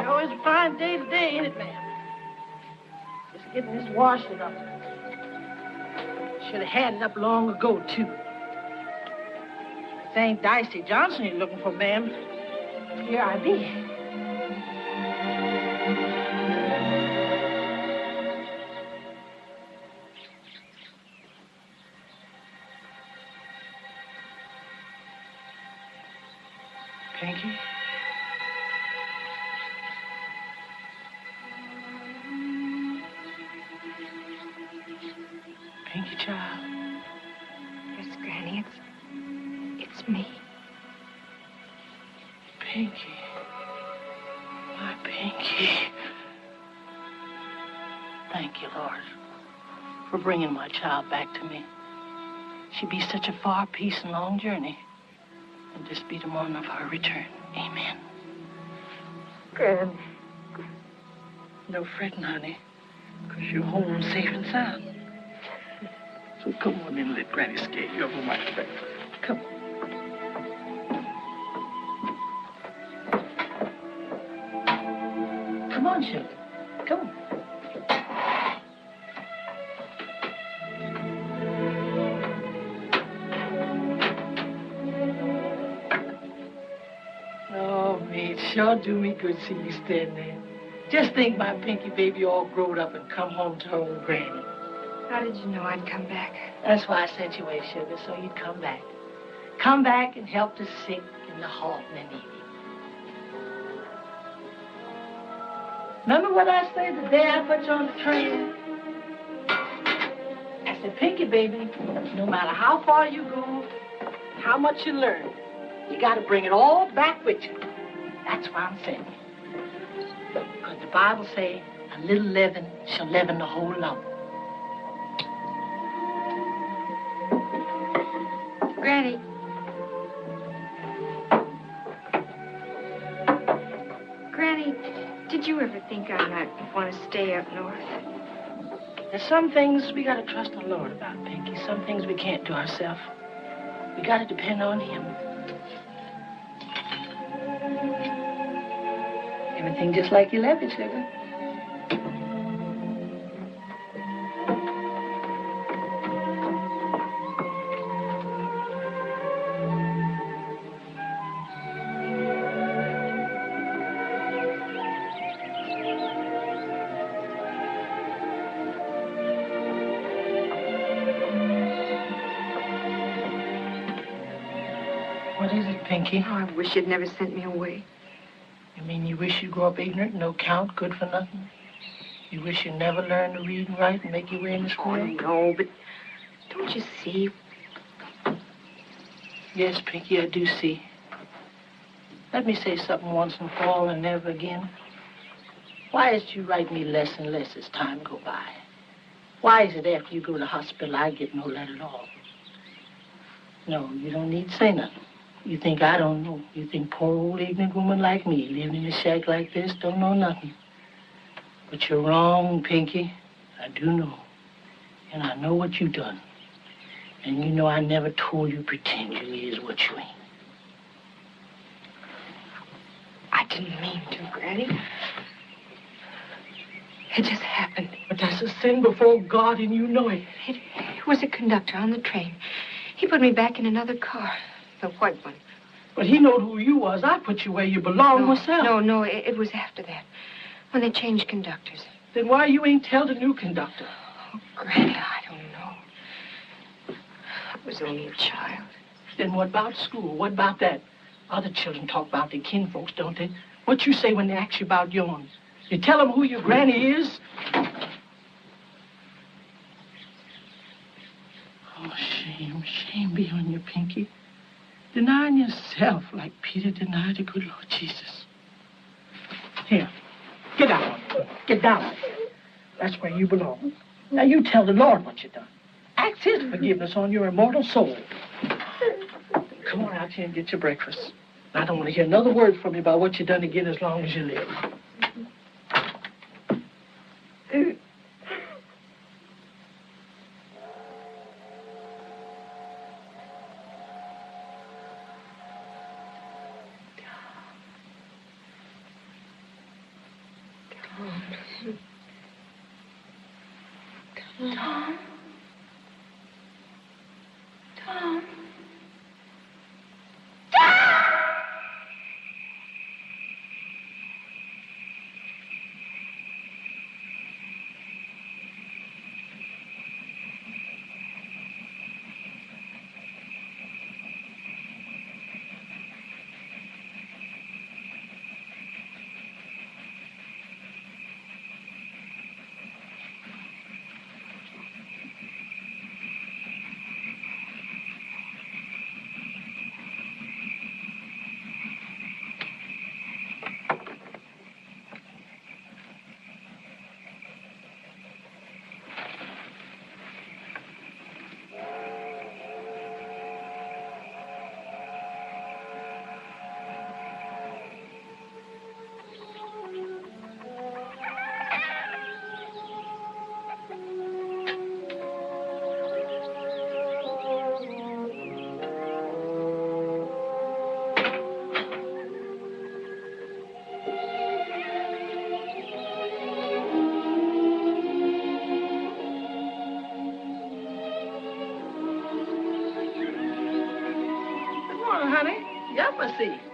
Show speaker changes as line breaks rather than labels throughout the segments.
Sure is a fine day today, ain't it, ma'am? Just getting this washing up. Should have had it up long ago, too. This ain't Dicey Johnson you're looking for, ma'am. Here I be. Pinky? Pinky, child?
Yes, Granny, it's me.
Pinky. My Pinky. Thank you, Lord, for bringing my child back to me. She be such a far peace and long journey. And this be the morning of her return. Amen.
Granny.
No fretting, honey, because you're home safe and sound. So come on in and let Granny scare you over my back. Come on. Come on, sugar. Come on. Oh, me, it sure do me good to see you stand there. Just think my Pinky baby all grown up and come home to her own Granny.
How did you know I'd come back?
That's why I sent you away, sugar, so you'd come back. Come back and help the sick and the halt and the needy. Remember what I said the day I put you on the train? I said, Pinky, baby, no matter how far you go, how much you learn, you got to bring it all back with you. That's why I'm saying it. Because the Bible say, a little leaven shall leaven the whole lump.
Granny. Granny, did you ever think I might want to stay up north?
There's some things we got to trust the Lord about, Pinky. Some things we can't do ourselves. We got to depend on Him. Everything just like you left it, sugar. What is it, Pinky?
Oh, I wish you'd never sent me away.
You mean you wish you grew up ignorant, no count, good for nothing? You wish you never learned to read and write and make your way in the school?
Oh, no, but don't you see?
Yes, Pinky, I do see. Let me say something once and for all and never again. Why is it you write me less and less as time go by? Why is it after you go to the hospital I get no letter at all? No, you don't need to say nothing. You think I don't know. You think poor old ignorant woman like me, living in a shack like this, don't know nothing. But you're wrong, Pinky. I do know. And I know what you done. And you know I never told you pretend you is what you ain't.
I didn't mean to, Granny. It just happened.
But that's a sin before God, and you know it.
It was a conductor on the train. He put me back in another car, the white one.
But he knowed who you was. I put you where you belong myself.
No, it was after that, when they changed conductors.
Then why you ain't tell the new conductor?
Oh, Granny, I don't know. I was only a child.
Then what about school? What about that? Other children talk about their kinfolks, don't they? What you say when they ask you about yours? You tell them who your granny is? Oh, shame be on you, Pinky. Denying yourself like Peter denied the good Lord Jesus. Here, get down. Get down. That's where you belong. Now you tell the Lord what you done. Ask His forgiveness on your immortal soul. Come on out here and get your breakfast. I don't want to hear another word from you about what you done again as long as you live.
Tom? Tom?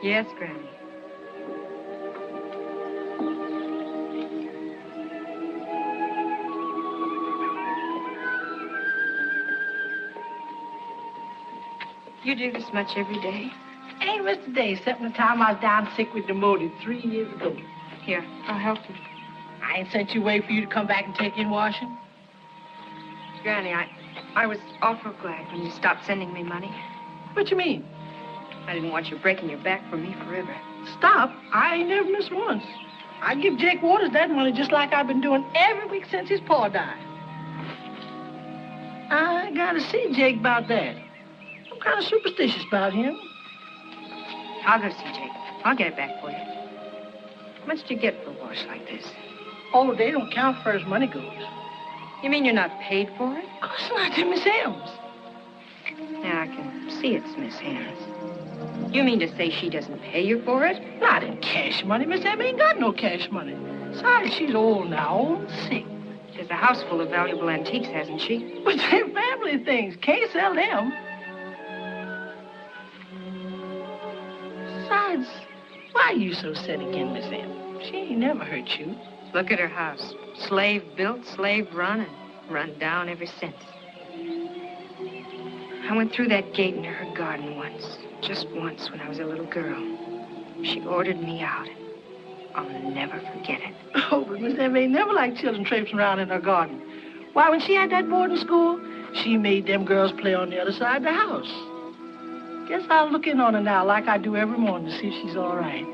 Yes, Granny. You do this much every day?
Ain't missed a day, except the time I was down sick with pneumonia 3 years ago.
Here, I'll help you.
I ain't sent you away for you to come back and take in washing.
Granny, I was awful glad when you stopped sending me money.
What you mean?
I didn't want you breaking your back for me forever.
Stop? I ain't never missed once. I give Jake Waters that money just like I've been doing every week since his pa died. I gotta see Jake about that. I'm kind of superstitious about him.
I'll go see Jake. I'll get it back for you. How much do you get for a wash like this?
Oh, they don't count for as money goes.
You mean you're not paid for it?
Of course not, they're Miss M's.
Now, I can see it's Miss Hannah's. You mean to say she doesn't pay you for it?
Not in cash money. Miss M ain't got no cash money. Besides, she's old now, old and sick.
She has a house full of valuable antiques, hasn't she?
But they're family things. Can't sell them. Besides, why are you so set again, Miss M? She ain't never hurt you.
Look at her house. Slave built, slave run, and run down ever since. I went through that gate into her garden once. Just once when I was a little girl. She ordered me out. I'll never forget it.
Oh, but Miss M ain't never liked children traipsing around in her garden. Why, when she had that boarding school, she made them girls play on the other side of the house. Guess I'll look in on her now like I do every morning to see if she's all right.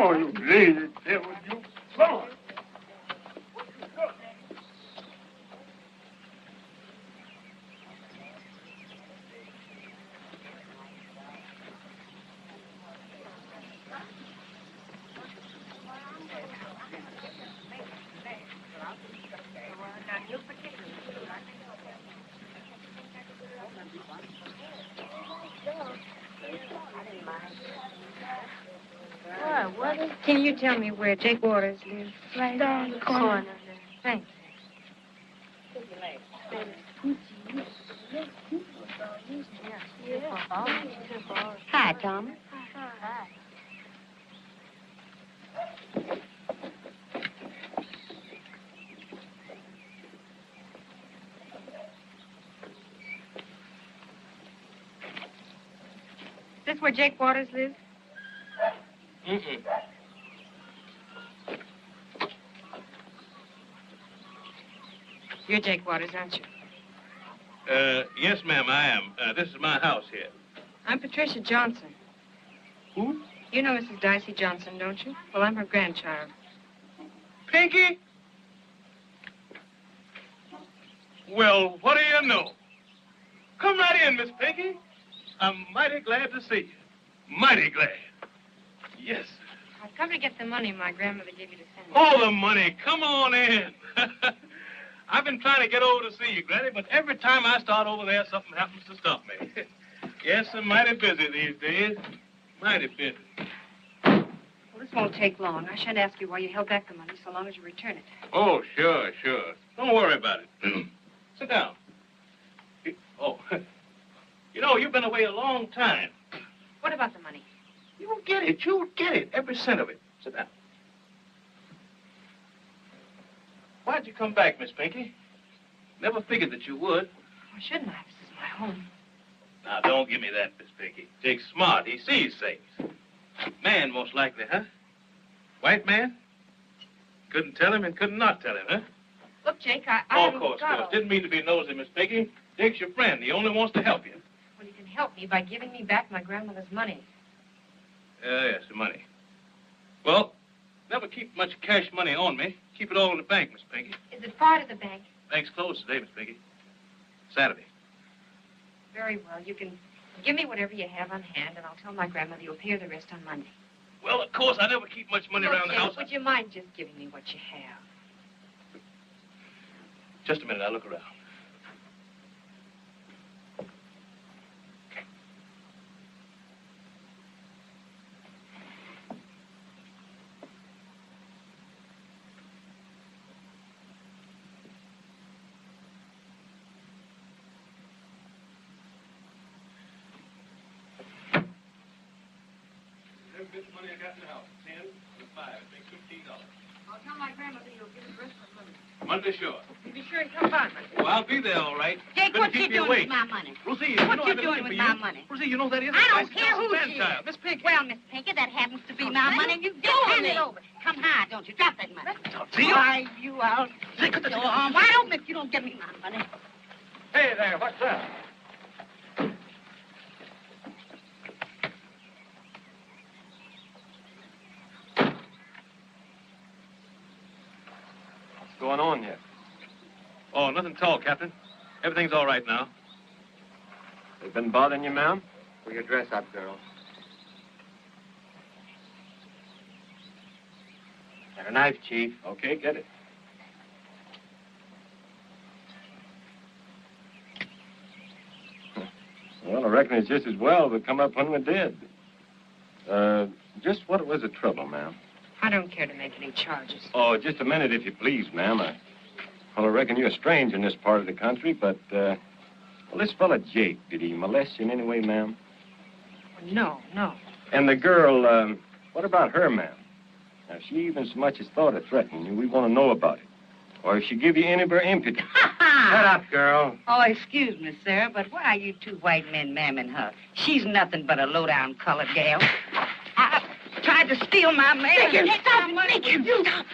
Oh, you lazy devil, you. Come on.
Can you tell me where Jake Waters lives?
Right down the corner.
Thanks.
Hi, Thomas.
Is this where Jake Waters lives?
Mm-mm.
You're Jake Waters, aren't you?
Yes, ma'am, I am. This is my house here.
I'm Patricia Johnson.
Who?
You know Mrs. Dicey Johnson, don't you? Well, I'm her grandchild.
Pinky? Well, what do you know? Come right in, Miss Pinky. I'm mighty glad to see you. Mighty glad. Yes.
I've come to get the money my grandmother gave you to send me.
All the money. Come on in. I've been trying to get over to see you, Granny, but every time I start over there, something happens to stop me. Yes, I'm mighty busy these days. Mighty busy.
Well, this won't take long. I shan't ask you why you held back the money so long as you return it.
Oh, sure, sure. Don't worry about it. Sit down. Oh, you know, you've been away a long time.
What about the money?
You'll get it. You'll get it. Every cent of it. Sit down. Why'd you come back, Miss Pinky? Never figured that you would.
Why shouldn't I? This is my home.
Now, don't give me that, Miss Pinky. Jake's smart. He sees things. Man, most likely, huh? White man? Couldn't tell him and could not tell him, huh?
Look, Jake, I
of course. Didn't mean to be nosy, Miss Pinky. Jake's your friend. He only wants to help you.
Well, you can help me by giving me back my grandmother's money.
Yes, the money. Well, never keep much cash money on me. Keep it all in the bank, Miss Pinky.
Is it far to the bank?
Bank's closed today, Miss Pinky. Saturday.
Very well. You can give me whatever you have on hand, and I'll tell my grandmother you'll pay her the rest on Monday.
Well, of course, I never keep much money around the house.
Would you mind just giving me what you have?
Just a minute, I'll look around. Every bit of money I got in the house, 10 and 5, makes $15.
I'll tell my grandmother you'll give the rest on Monday.
Monday, sure.
You be sure to come by Monday.
Well, I'll be there, all right.
Jake,
Gonna
what you
keep
doing
awake.
with my money?
Rosie,
What
you
you
know
doing
I've been
with
looking for
my
you.
money?
Rosie, you know that is
I don't care who she is.
Miss Pinky.
Well, Miss Pinky, that happens to be my money. You just hand it over. Come high, don't you? Drop that money.
See you.
Why, you out. Your arm wide open if you don't give me my money.
Hey there, what's that? What's going on here?
Oh, nothing at all, Captain. Everything's all right now.
They've been bothering you, ma'am?
Pull your dress up, girl. Got a knife, Chief.
Okay, get it. Well, I reckon it's just as well to come up when we're dead. Just what was the trouble, ma'am?
I don't care to make any charges.
Oh, just a minute, if you please, ma'am. Well, I reckon you're strange in this part of the country, but, well, this fella Jake, did he molest you in any way, ma'am?
No, no.
And the girl, what about her, ma'am? Now, if she even so much as thought of threatening you, we want to know about it. Or if she give you any of her impudence.
Shut up, girl.
Oh, excuse me, sir, but why are you two white men mamming her? She's nothing but a low-down colored gal. I tried to steal my man.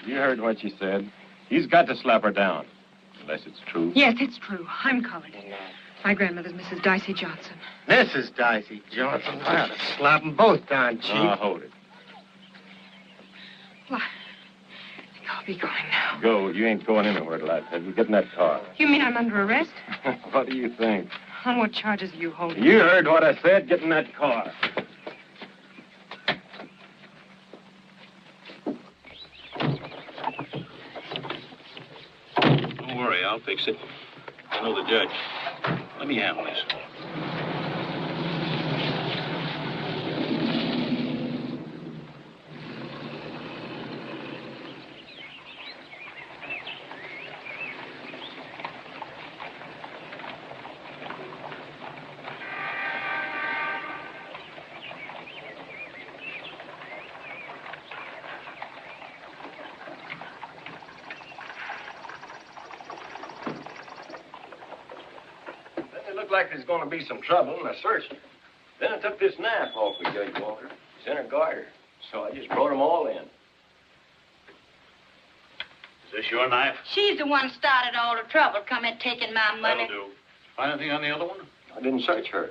You heard what she said. He's got to slap her down. Unless it's true.
Yes, it's true. I'm colored. My grandmother's Mrs. Dicey Johnson.
This is Dicey Johnson. I ought to slap them both down, Chief.
Now, hold it.
Well, I think I'll be going now.
Go. You ain't going anywhere till I tell you. Get in that car.
You mean I'm under arrest?
What do you think?
On what charges are you holding?
You heard what I said. Get in that car.
Don't worry, I'll fix it. I know the judge. Let me handle this.
Like there's going to be some trouble, and I searched her. Then I took this knife off with Judge Walker. It's in her garter. So I just brought them all in.
Is this your knife?
She's the one started all the trouble, coming taking my money.
That'll do. Find anything on the other one?
I didn't search her.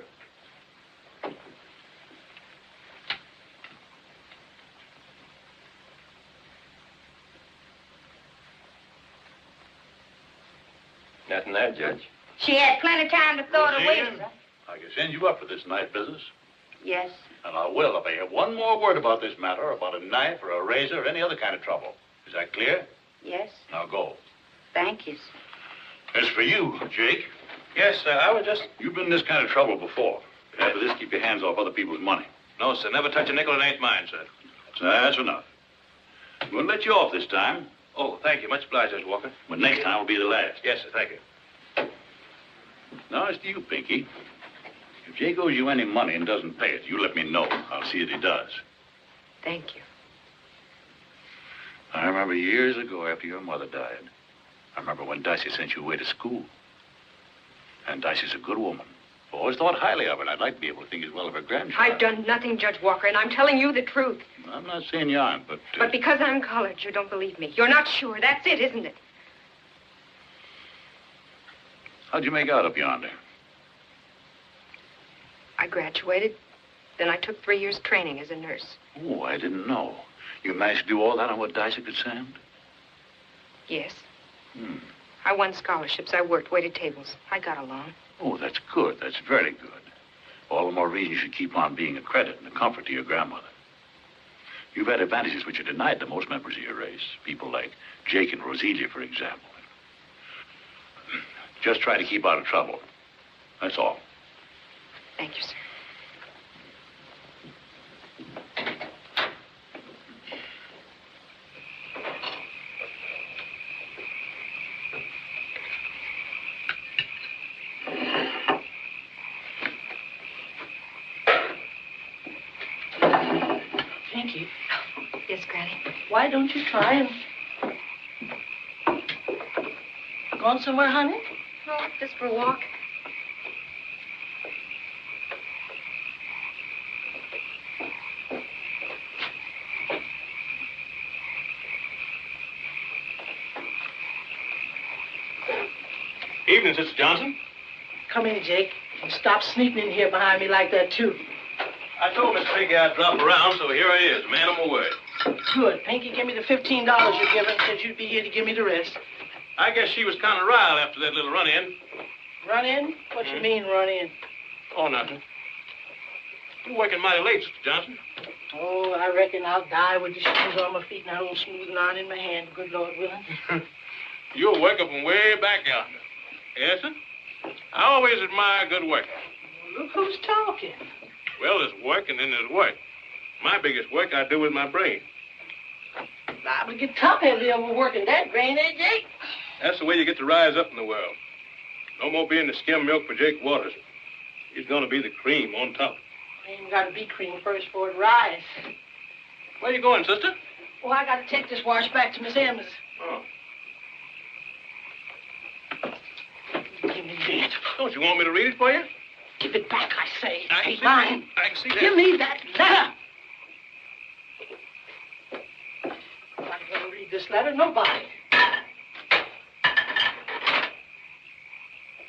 Nothing there, Judge.
She had plenty of time to throw it away,
Jeanne,
sir.
I can send you up for this knife business.
Yes.
And I will if I hear one more word about this matter, about a knife or a razor or any other kind of trouble. Is that clear?
Yes.
Now go.
Thank you, sir.
As for you, Jake.
Yes, sir. I was just...
You've been in this kind of trouble before. After this, keep your hands off other people's money.
No, sir. Never touch a nickel. It ain't mine, sir.
So that's enough. I'm going to let you off this time.
Oh, thank you. Much obliged, Judge Walker.
But next time will be the last.
Yes, sir. Thank you.
Now, it's to you, Pinky. If Jake owes you any money and doesn't pay it, you let me know. I'll see that he does.
Thank you.
I remember years ago after your mother died. I remember when Dicey sent you away to school. And Dicey's a good woman. I've always thought highly of her, and I'd like to be able to think as well of her grandchild.
I've done nothing, Judge Walker, and I'm telling you the truth.
I'm not saying you aren't, but...
But because I'm colored, you don't believe me. You're not sure. That's it, isn't it?
How'd you make out up yonder?
I graduated. Then I took 3 years training as a nurse.
Oh, I didn't know. You managed to do all that on what Dicey could send?
Yes. I won scholarships. I worked, waited tables. I got along.
Oh, that's good. That's very good. All the more reason you should keep on being a credit and a comfort to your grandmother. You've had advantages which are denied to most members of your race. People like Jake and Roselia, for example. Just try to keep out of trouble. That's all.
Thank you, sir.
Pinky,
Yes, Granny.
why don't you try and... Going somewhere, honey?
Oh, just for a walk.
Evening, Sister Johnson.
Come in, Jake. And stop sneaking in here behind me like that, too.
I told Miss Pinky I'd drop around, so here I is, man of my word.
Good. Pinky, give me the $15 you gave her and said you'd be here to give me the rest.
I guess she was kind of riled after that little run-in.
Run in? What you mean, run in?
Oh, nothing. You're working mighty late, Sister Johnson.
Oh, I reckon I'll die with the shoes on my feet and that old smooth line in my hand, good Lord willing.
You're working from way back yonder. Yes, sir? I always admire good work.
Well, look who's talking.
Well, there's work and then there's work. My biggest work I do with my brain.
Liable to get top-heavy overworking that brain, eh, Jake?
That's the way you get to rise up in the world. No more being the skim milk for Jake Waters. He's going to be the cream on top.
Ain't got to be cream first for it rise.
Where you going, sister?
Oh, I got to take this wash back to Miss Emma's.
Oh.
Give me that.
Don't you want me to read it for you?
Give it back, I say.
I can
Ain't
see
mine.
I can see that.
Give me that letter. I'm not going to read this letter, nobody.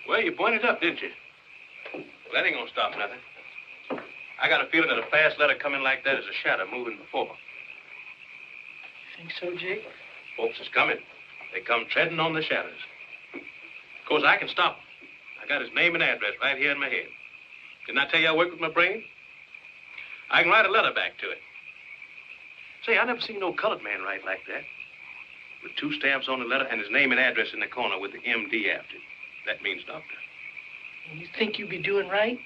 Well, you pointed up, didn't you? Well, that ain't gonna stop nothing. I got a feeling that a fast letter coming like that is a shadow moving before.
You think so, Jake?
Folks is coming. They come treading on the shadows. Of course, I can stop them. I got his name and address right here in my head. Didn't I tell you I work with my brain? I can write a letter back to it. Say, I never seen no colored man write like that. With 2 stamps on the letter and his name and address in the corner with the M.D. after it. That means doctor.
And you think you'd be doing right?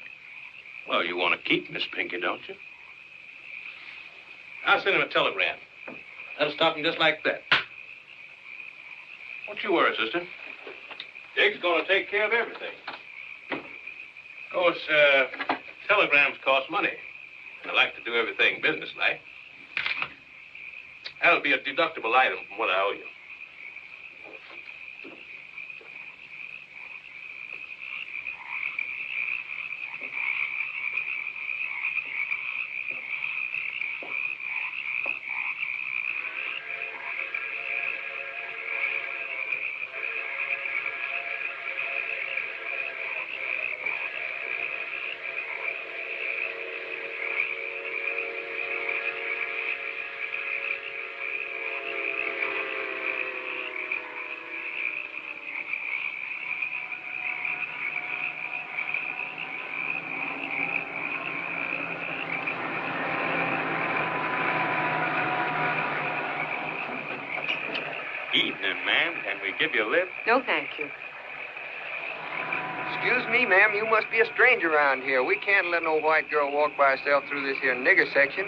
Well, you want to keep Miss Pinky, don't you? I'll send him a telegram. That'll stop him just like that. Don't you worry, sister. Jake's going to take care of everything. Of course, telegrams cost money. I like to do everything businesslike. That'll be a deductible item from what I owe you.
Evening, ma'am. Can we give you a lift?
No, thank you.
Excuse me, ma'am. You must be a stranger around here. We can't let no white girl walk by herself through this here nigger section.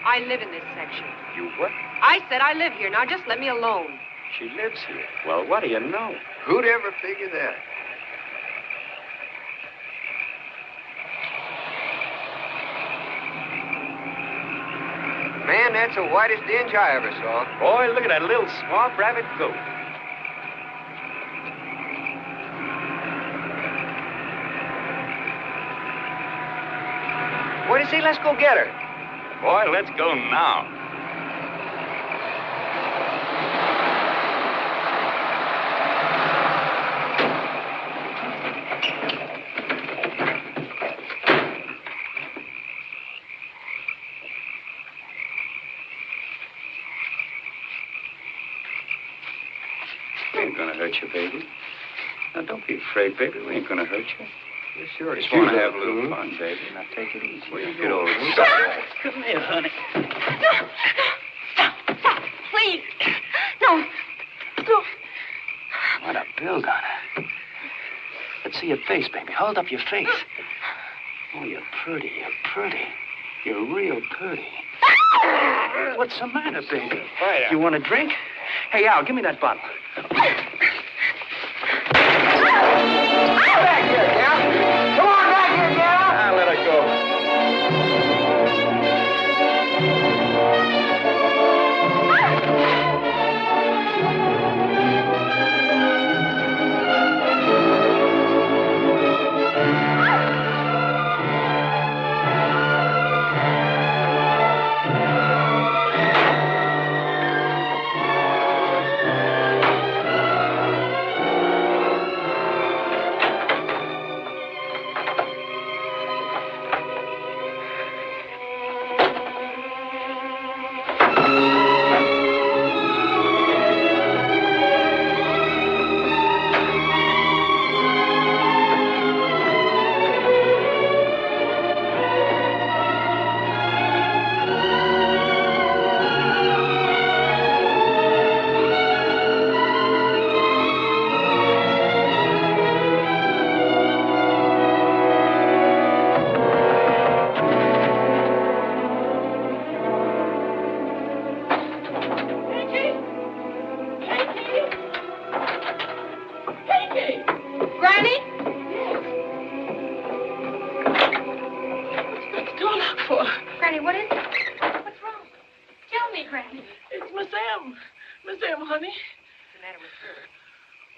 I live in this section.
You what?
I said I live here. Now just let me alone.
She lives here. Well, what do you know?
Who'd ever figure that? Man, that's the whitest dinge I ever saw.
Boy, look at that little swamp rabbit goat.
What do you say? Let's go get her.
Boy, let's go now. We ain't gonna hurt you, baby. Now, don't be afraid, baby. We ain't gonna hurt you.
You sure
Just want to have a little fun, baby. Now, take it easy.
Where you
Get over
going?
it. Come here, honey.
Stop, please. No. No.
What a build on her. Let's see your face, baby. Hold up your face. Oh, you're pretty. You're pretty. You're real pretty. What's the matter, baby?
Fire.
You want a drink? Hey, Al, give me that bottle.
Come back here, Gal. Come on back here, Gal.
Now, let her go.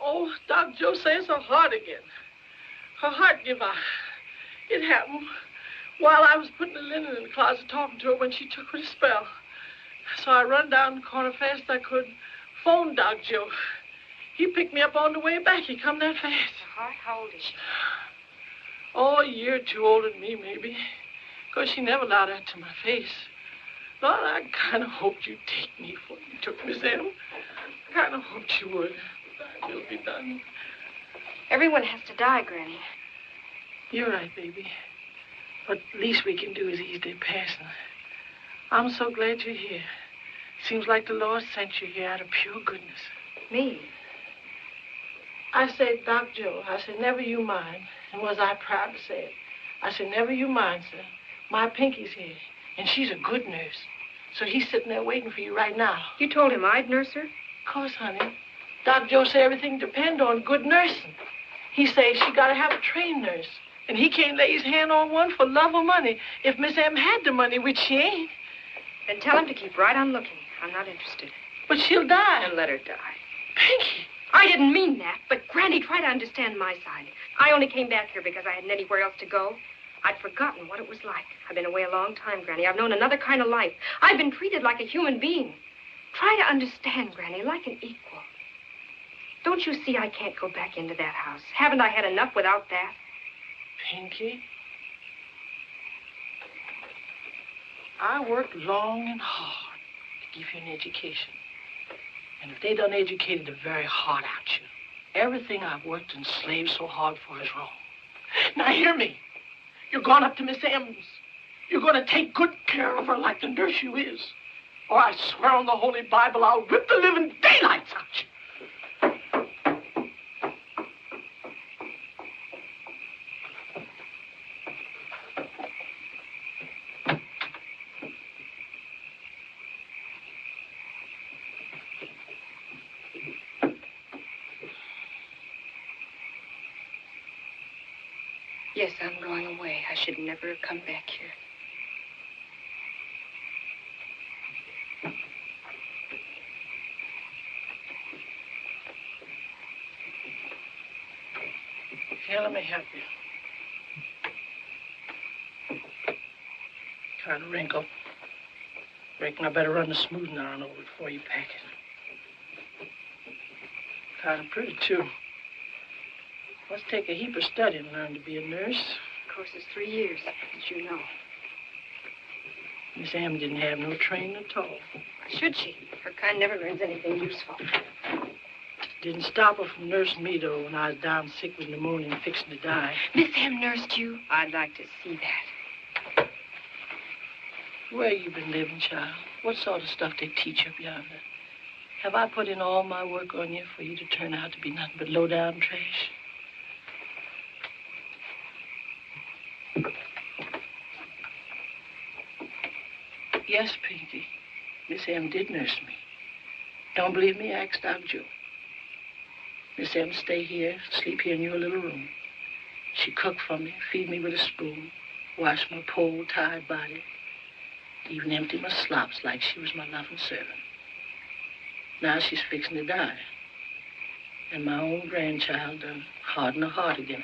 Oh, Doc Joe says her heart again. Her heart give out. It happened while I was putting the linen in the closet talking to her when she took her to spell. So I run down the corner fast I could, phoned Doc Joe. He picked me up on the way back. He come that fast.
Her heart? How old is she?
Oh, a year or two older than me, maybe. Because she never allowed that to my face. Lord, I kind of hoped you'd take me before you took Miss M. I kind of hoped you would. Thy will be done.
Everyone has to die, Granny.
You're right, baby. But least we can do is ease their passing. I'm so glad you're here. Seems like the Lord sent you here out of pure goodness.
Me?
I said, Doc Joe, I said, never you mind. And was I proud to say it? I said, never you mind, sir. My Pinky's here, and she's a good nurse. So he's sitting there waiting for you right now.
You told him I'd nurse her?
Of course, honey. Doc Joe said everything depends on good nursing. He says she got to have a trained nurse. And he can't lay his hand on one for love or money if Miss M had the money, which she ain't.
Then tell him to keep right on looking. I'm not interested.
But she'll die.
And let her die.
Pinky.
I didn't mean that, but Granny, try to understand my side. I only came back here because I hadn't anywhere else to go. I'd forgotten what it was like. I've been away a long time, Granny. I've known another kind of life. I've been treated like a human being. Try to understand, Granny, like an equal. Don't you see I can't go back into that house? Haven't I had enough without that?
Pinky, I worked long and hard to give you an education. And if they done educated the very heart out you, everything I've worked and slaved so hard for is wrong. Now hear me. You're going up to Miss M's. You're going to take good care of her like the nurse you is. Or I swear on the Holy Bible, I'll rip the living daylights out you.
Yes, I'm going away. I should never have come back here.
Here, let me help you. Kind of wrinkle. Reckon I better run the smoothing iron over it before you pack it. Kind of pretty, too. Must take a heap of studying to learn to be a nurse.
Of course, it's 3 years, as you know.
Miss M didn't have no training at all.
Why should she? Her kind never learns anything useful.
Didn't stop her from nursing me, though, when I was down sick with pneumonia and fixing to die.
Miss M nursed you? I'd like to see that.
Where you been living, child? What sort of stuff they teach up yonder? Have I put in all my work on you for you to turn out to be nothing but low-down trash? Yes, Pinky. Miss M did nurse me. Don't believe me? Ask Doc Joe. Miss M stay here, sleep here in your little room. She cook for me, feed me with a spoon, wash my poor, tired body, even empty my slops like she was my loving servant. Now she's fixing to die. And my own grandchild done hardened her heart again.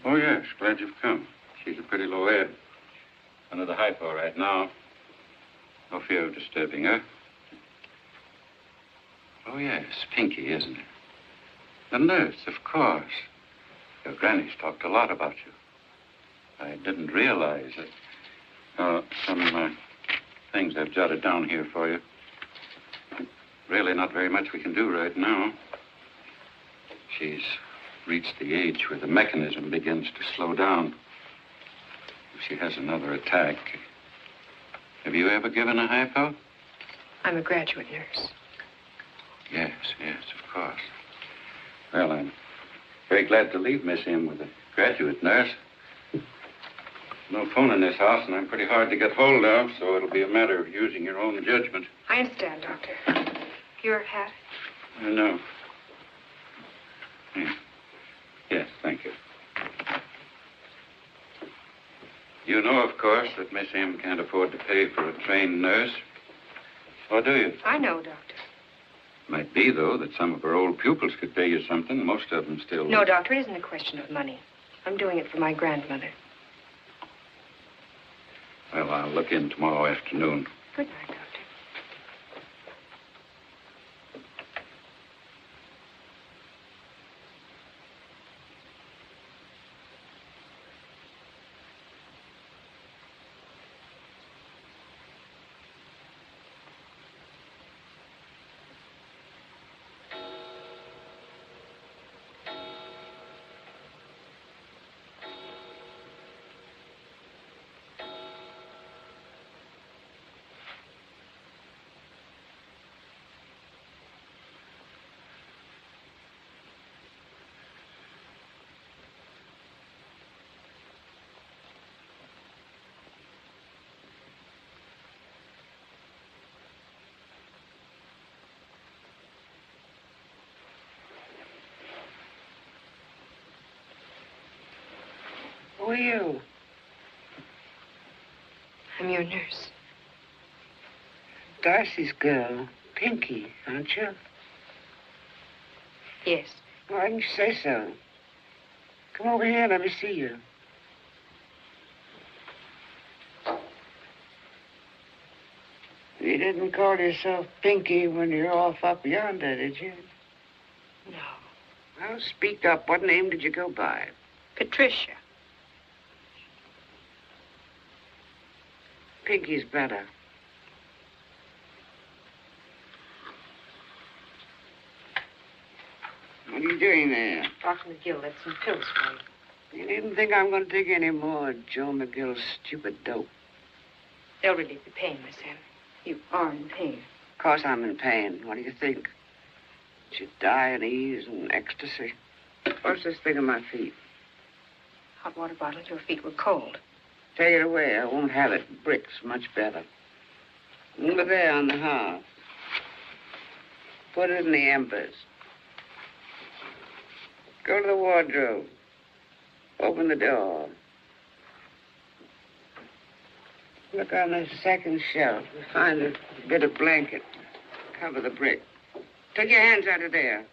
Oh, yes. Glad you've come. She's a pretty low ebb. Under the hypo right now. No fear of disturbing her. Oh, yes. Pinky, isn't it? The nurse, of course. Your granny's talked a lot about you. I didn't realize that. Some things I've jotted down here for you. Really not very much we can do right now. She's reached the age where the mechanism begins to slow down. If she has another attack. Have you ever given a hypo?
I'm a graduate nurse.
Yes, of course. Well, I'm very glad to leave Miss M with a graduate nurse. No phone in this house, and I'm pretty hard to get hold of, so it'll be a matter of using your own judgment.
I understand, Doctor. Your hat?
No. Yes, thank you. You know, of course, that Miss M can't afford to pay for a trained nurse. Or do you?
I know, Doctor.
Might be, though, that some of her old pupils could pay you something. Most of them still...
No, Doctor, it isn't a question of money. I'm doing it for my grandmother.
Well, I'll look in tomorrow afternoon.
Good night, Doctor.
Who are you?
I'm your nurse.
Darcy's girl, Pinky, aren't you?
Yes.
Why didn't you say so? Come over here, let me see you. You didn't call yourself Pinky when you're off up yonder, did you?
No.
Well, speak up. What name did you go by?
Patricia.
Pinky's better. What are you doing there?
Dr. McGill left some pills for you.
You needn't think I'm going to take any more of Joe McGill's stupid dope.
They'll relieve the pain, Miss M. You are in pain.
Of course I'm in pain. What do you think? Should die in ease and ecstasy. What's this thing on my feet?
Hot water bottle. Your feet were cold.
Take it away. I won't have it. Bricks, much better. Over there on the hearth. Put it in the embers. Go to the wardrobe. Open the door. Look on the second shelf. Find a bit of blanket. Cover the brick. Take your hands out of there.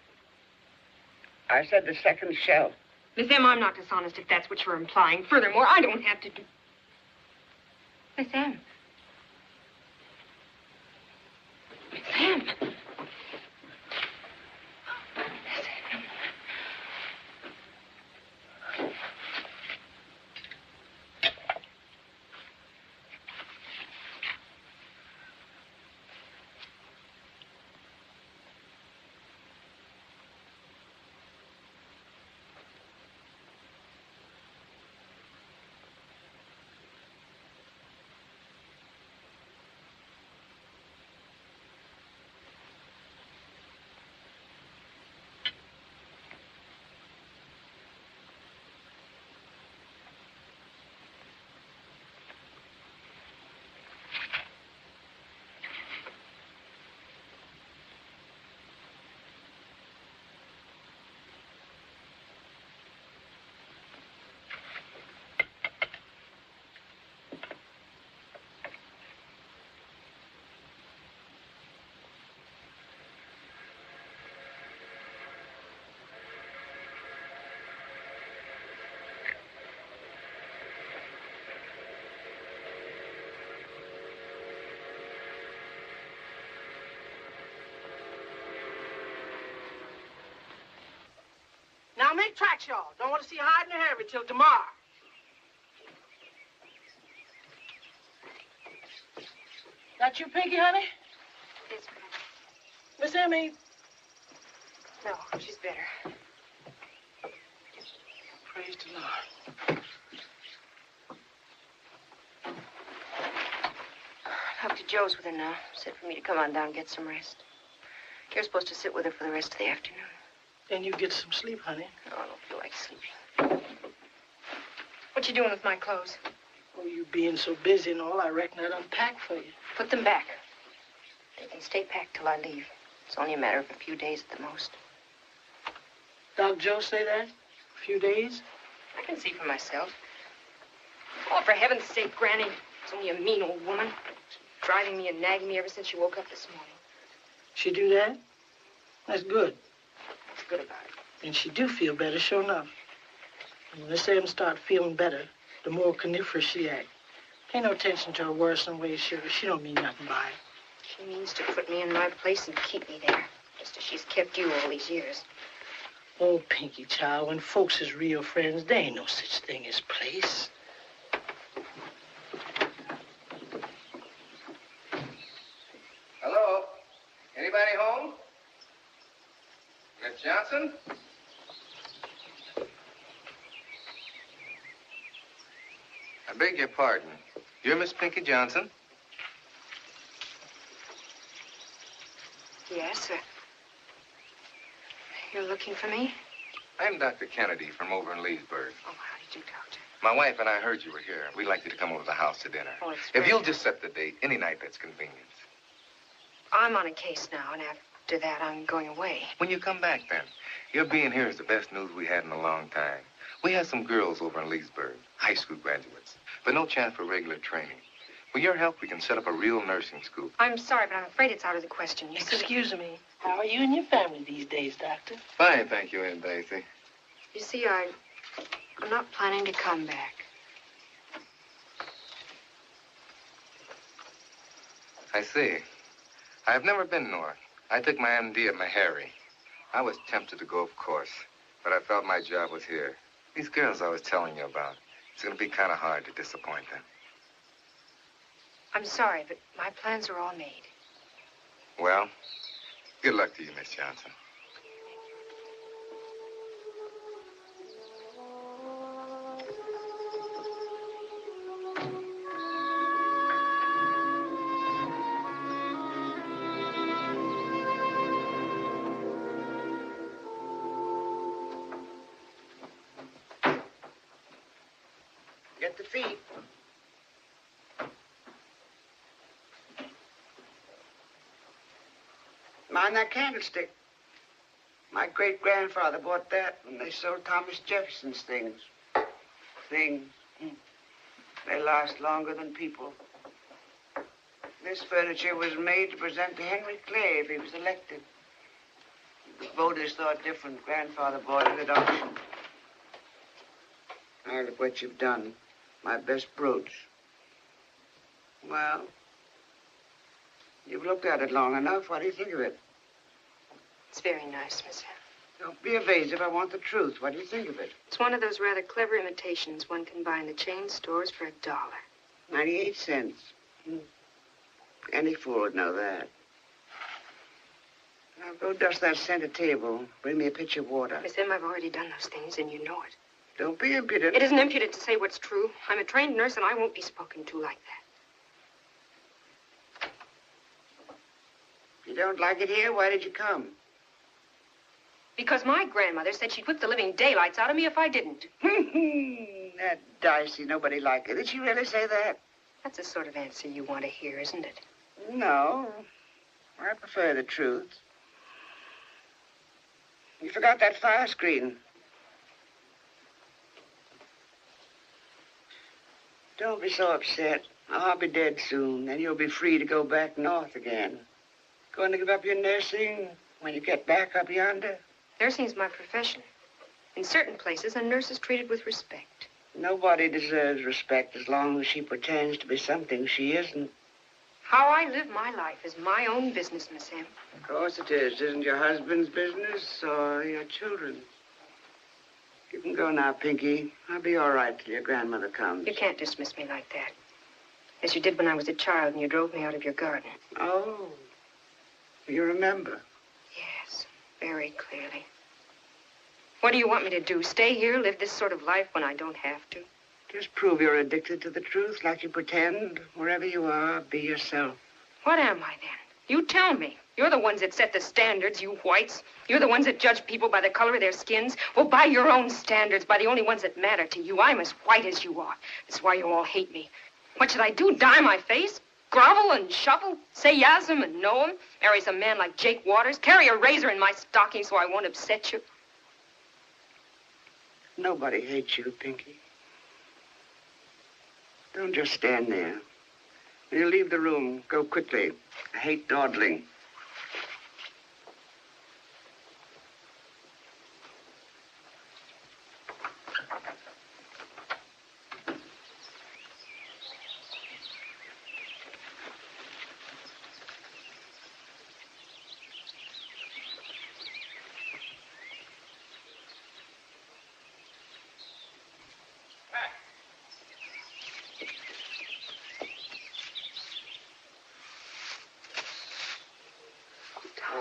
I said the second shelf.
Miss M, I'm not dishonest if that's what you're implying. Furthermore, I don't have to do... Miss M. Miss M. Miss M.
Now make tracks, y'all. Don't want to see you hiding or hurry till tomorrow. That you, Pinky, honey?
Yes, Granny.
Miss Emmy?
No, she's better.
Praise the Lord.
Dr. Joe's with her now. Said for me to come on down and get some rest. You're supposed to sit with her for the rest of the afternoon.
Then you get some sleep, honey.
No, I don't feel like sleeping. What you doing with my clothes?
Oh, you being so busy and all, I reckon I'd unpack for you.
Put them back. They can stay packed till I leave. It's only a matter of a few days at the most.
Doc Joe say that? A few days?
I can see for myself. Oh, for heaven's sake, Granny. It's only a mean old woman. Driving me and nagging me ever since she woke up this morning.
She do that? That's good.
What's good about it?
And she do feel better, sure enough. And when Miss Em start feeling better, the more coniferous she act. Pay no attention to her worrisome ways, sugar. She don't mean nothing by it.
She means to put me in my place and keep me there. Just as she's kept you all these years.
Oh, Pinky, child, when folks is real friends, there ain't no such thing as place.
Hello? Anybody home? Miss Johnson? I beg your pardon. You're Miss Pinky Johnson?
Yes, sir. You're looking for me?
I'm Dr. Kennedy from over in Leesburg.
Oh, how did you, Doctor?
My wife and I heard you were here. We'd like you to come over to the house to dinner.
Oh, it's
If
very
you'll
nice.
just set the date, any night that's convenient.
I'm on a case now, and after that, I'm going away.
When you come back, then. Your being here is the best news we had in a long time. We have some girls over in Leesburg, high school graduates, but no chance for regular training. With your help, we can set up a real nursing school.
I'm sorry, but I'm afraid it's out of the question. You see,
Excuse me. How are you and your family these days, Doctor?
Fine, thank you, Aunt Daisy.
you see, I'm not planning to come back.
I see. I've never been north. I took my MD at Meharry. I was tempted to go, of course, but I felt my job was here. These girls I was telling you about, it's going to be kind of hard to disappoint them.
I'm sorry, but my plans are all made.
Well, good luck to you, Miss Johnson.
Get the feet. Mind that candlestick. My great-grandfather bought that when they sold Thomas Jefferson's things. Things. They last longer than people. This furniture was made to present to Henry Clay if he was elected. The voters thought different. Grandfather bought it at auction. Now look what you've done. My best brooch. Well, you've looked at it long enough. What do you think of it?
It's very nice, Miss Hill.
Don't be evasive. I want the truth. What do you think of it?
It's one of those rather clever imitations one can buy in the chain stores for $1.
98 cents. Any fool would know that. Now go dust that center table. Bring me a pitcher of water.
Miss Em, I've already done those things, and you know it.
Don't be impudent.
It isn't impudent to say what's true. I'm a trained nurse, and I won't be spoken to like that.
If you don't like it here, why did you come?
Because my grandmother said she'd whip the living daylights out of me if I didn't.
That Dicey, nobody liked it. Did she really say that?
That's the sort of answer you want to hear, isn't it?
No. I prefer the truth. You forgot that fire screen. Don't be so upset. I'll be dead soon. Then you'll be free to go back north again. Going to give up your nursing when you get back up yonder?
Nursing's my profession. In certain places, a nurse is treated with respect.
Nobody deserves respect as long as she pretends to be something she isn't.
How I live my life is my own business, Miss Em.
Of course it is. Isn't your husband's business or your children's? You can go now, Pinky. I'll be all right till your grandmother comes.
You can't dismiss me like that. As you did when I was a child and you drove me out of your garden.
Oh, you remember?
Yes, very clearly. What do you want me to do? Stay here, live this sort of life when I don't have to?
Just prove you're addicted to the truth like you pretend. Wherever you are, be yourself.
What am I then? You tell me. You're the ones that set the standards, you whites. You're the ones that judge people by the color of their skins. Well, by your own standards, by the only ones that matter to you. I'm as white as you are. That's why you all hate me. What should I do? Dye my face? Grovel and shuffle? Say yes him and know him? Marry some man like Jake Waters? Carry a razor in my stocking so I won't upset you?
Nobody hates you, Pinky. Don't just stand there. When you leave the room, go quickly. I hate dawdling.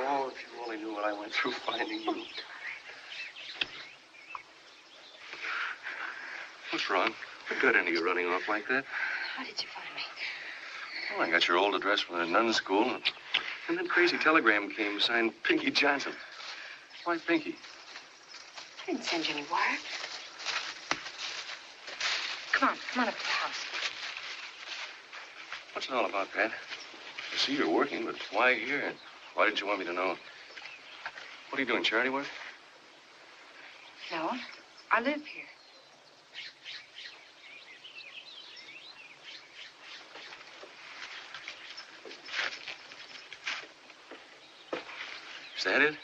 Oh, if you only knew what I went through finding you. What's wrong? What got into you running off like that?
How did you find me?
Well, I got your old address from the nuns' school, and then crazy telegram came signed Pinky Johnson. Why Pinky?
I didn't send you any wire. Come on up to the house.
What's it all about, Pat? I see you're working, but why here? Why didn't you want me to know? What are you doing, charity work?
No, I live here.
Is that it?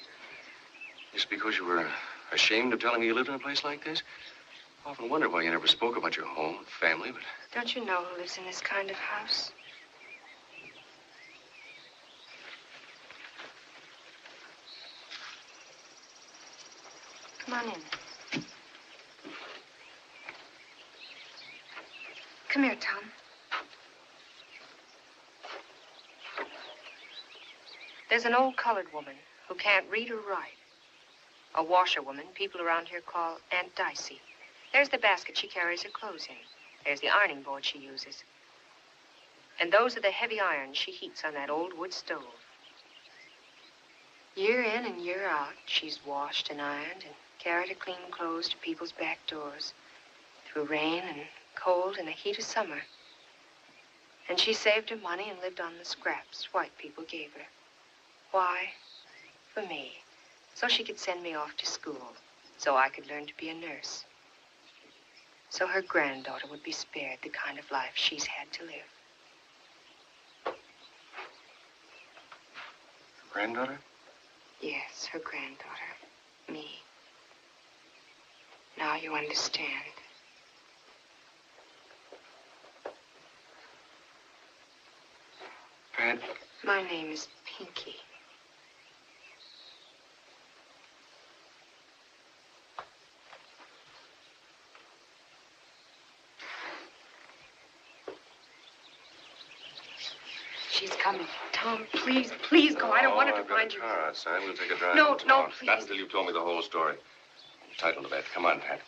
Just because you were ashamed of telling me you lived in a place like this? I often wonder why you never spoke about your home and family, but...
Don't you know who lives in this kind of house? Come on in. Come here, Tom. There's an old colored woman who can't read or write. A washerwoman people around here call Aunt Dicey. There's the basket she carries her clothes in. There's the ironing board she uses. And those are the heavy irons she heats on that old wood stove. Year in and year out, she's washed and ironed and carried her clean clothes to people's back doors through rain and cold and the heat of summer. And she saved her money and lived on the scraps white people gave her. Why? For me. So she could send me off to school. So I could learn to be a nurse. So her granddaughter would be spared the kind of life she's had to live.
Granddaughter?
Yes, her granddaughter. Me. Now you understand.
Pat?
My name is Pinky. She's coming. Tom, please, please go. I don't want her to find you.
I've got a car outside. We'll take a drive.
No,
and
no,
talk.
please.
Not until you've told me the whole story. I'm entitled to that. Come on, Pat.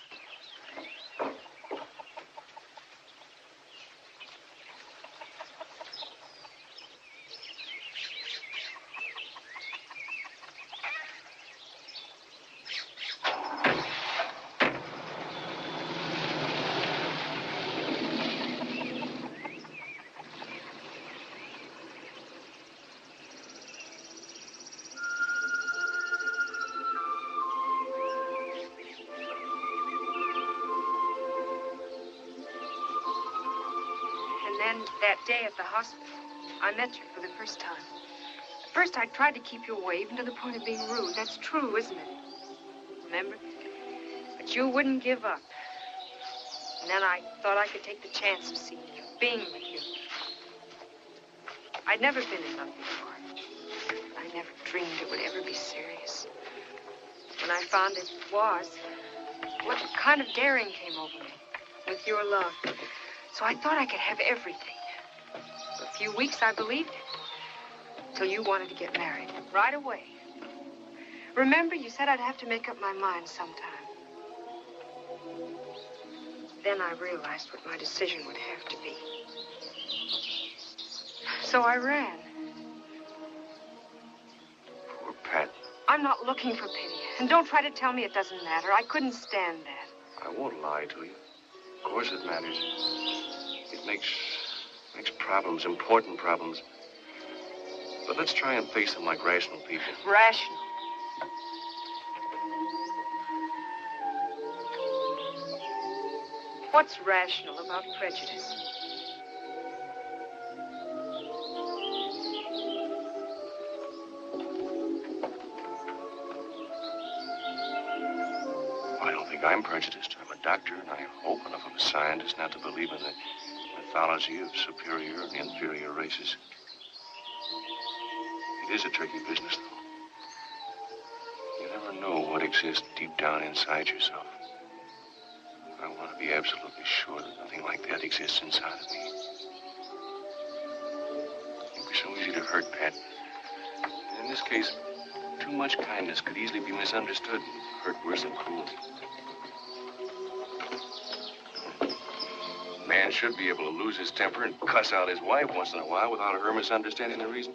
And then that day at the hospital, I met you for the first time. At first, I tried to keep you away, even to the point of being rude. That's true, isn't it? Remember? But you wouldn't give up. And then I thought I could take the chance of seeing you, being with you. I'd never been in love before. I never dreamed it would ever be serious. When I found it was, what kind of daring came over me with your love. So I thought I could have everything. For a few weeks, I believed it. Till you wanted to get married. Right away. Remember, you said I'd have to make up my mind sometime. Then I realized what my decision would have to be. So I ran.
Poor Pat.
I'm not looking for pity. And don't try to tell me it doesn't matter. I couldn't stand that.
I won't lie to you. Of course it matters. It makes problems, important problems. But let's try and face them like rational people.
Rational. What's rational about prejudice?
I don't think I'm prejudiced. I'm a doctor, and I'm old enough of a scientist not to believe in the mythology of superior and inferior races. It is a tricky business, though. You never know what exists deep down inside yourself. I want to be absolutely sure that nothing like that exists inside of me. It'd be so easy to hurt Pat. In this case, too much kindness could easily be misunderstood and hurt worse than cruelty. A man should be able to lose his temper and cuss out his wife once in a while without her misunderstanding the reason.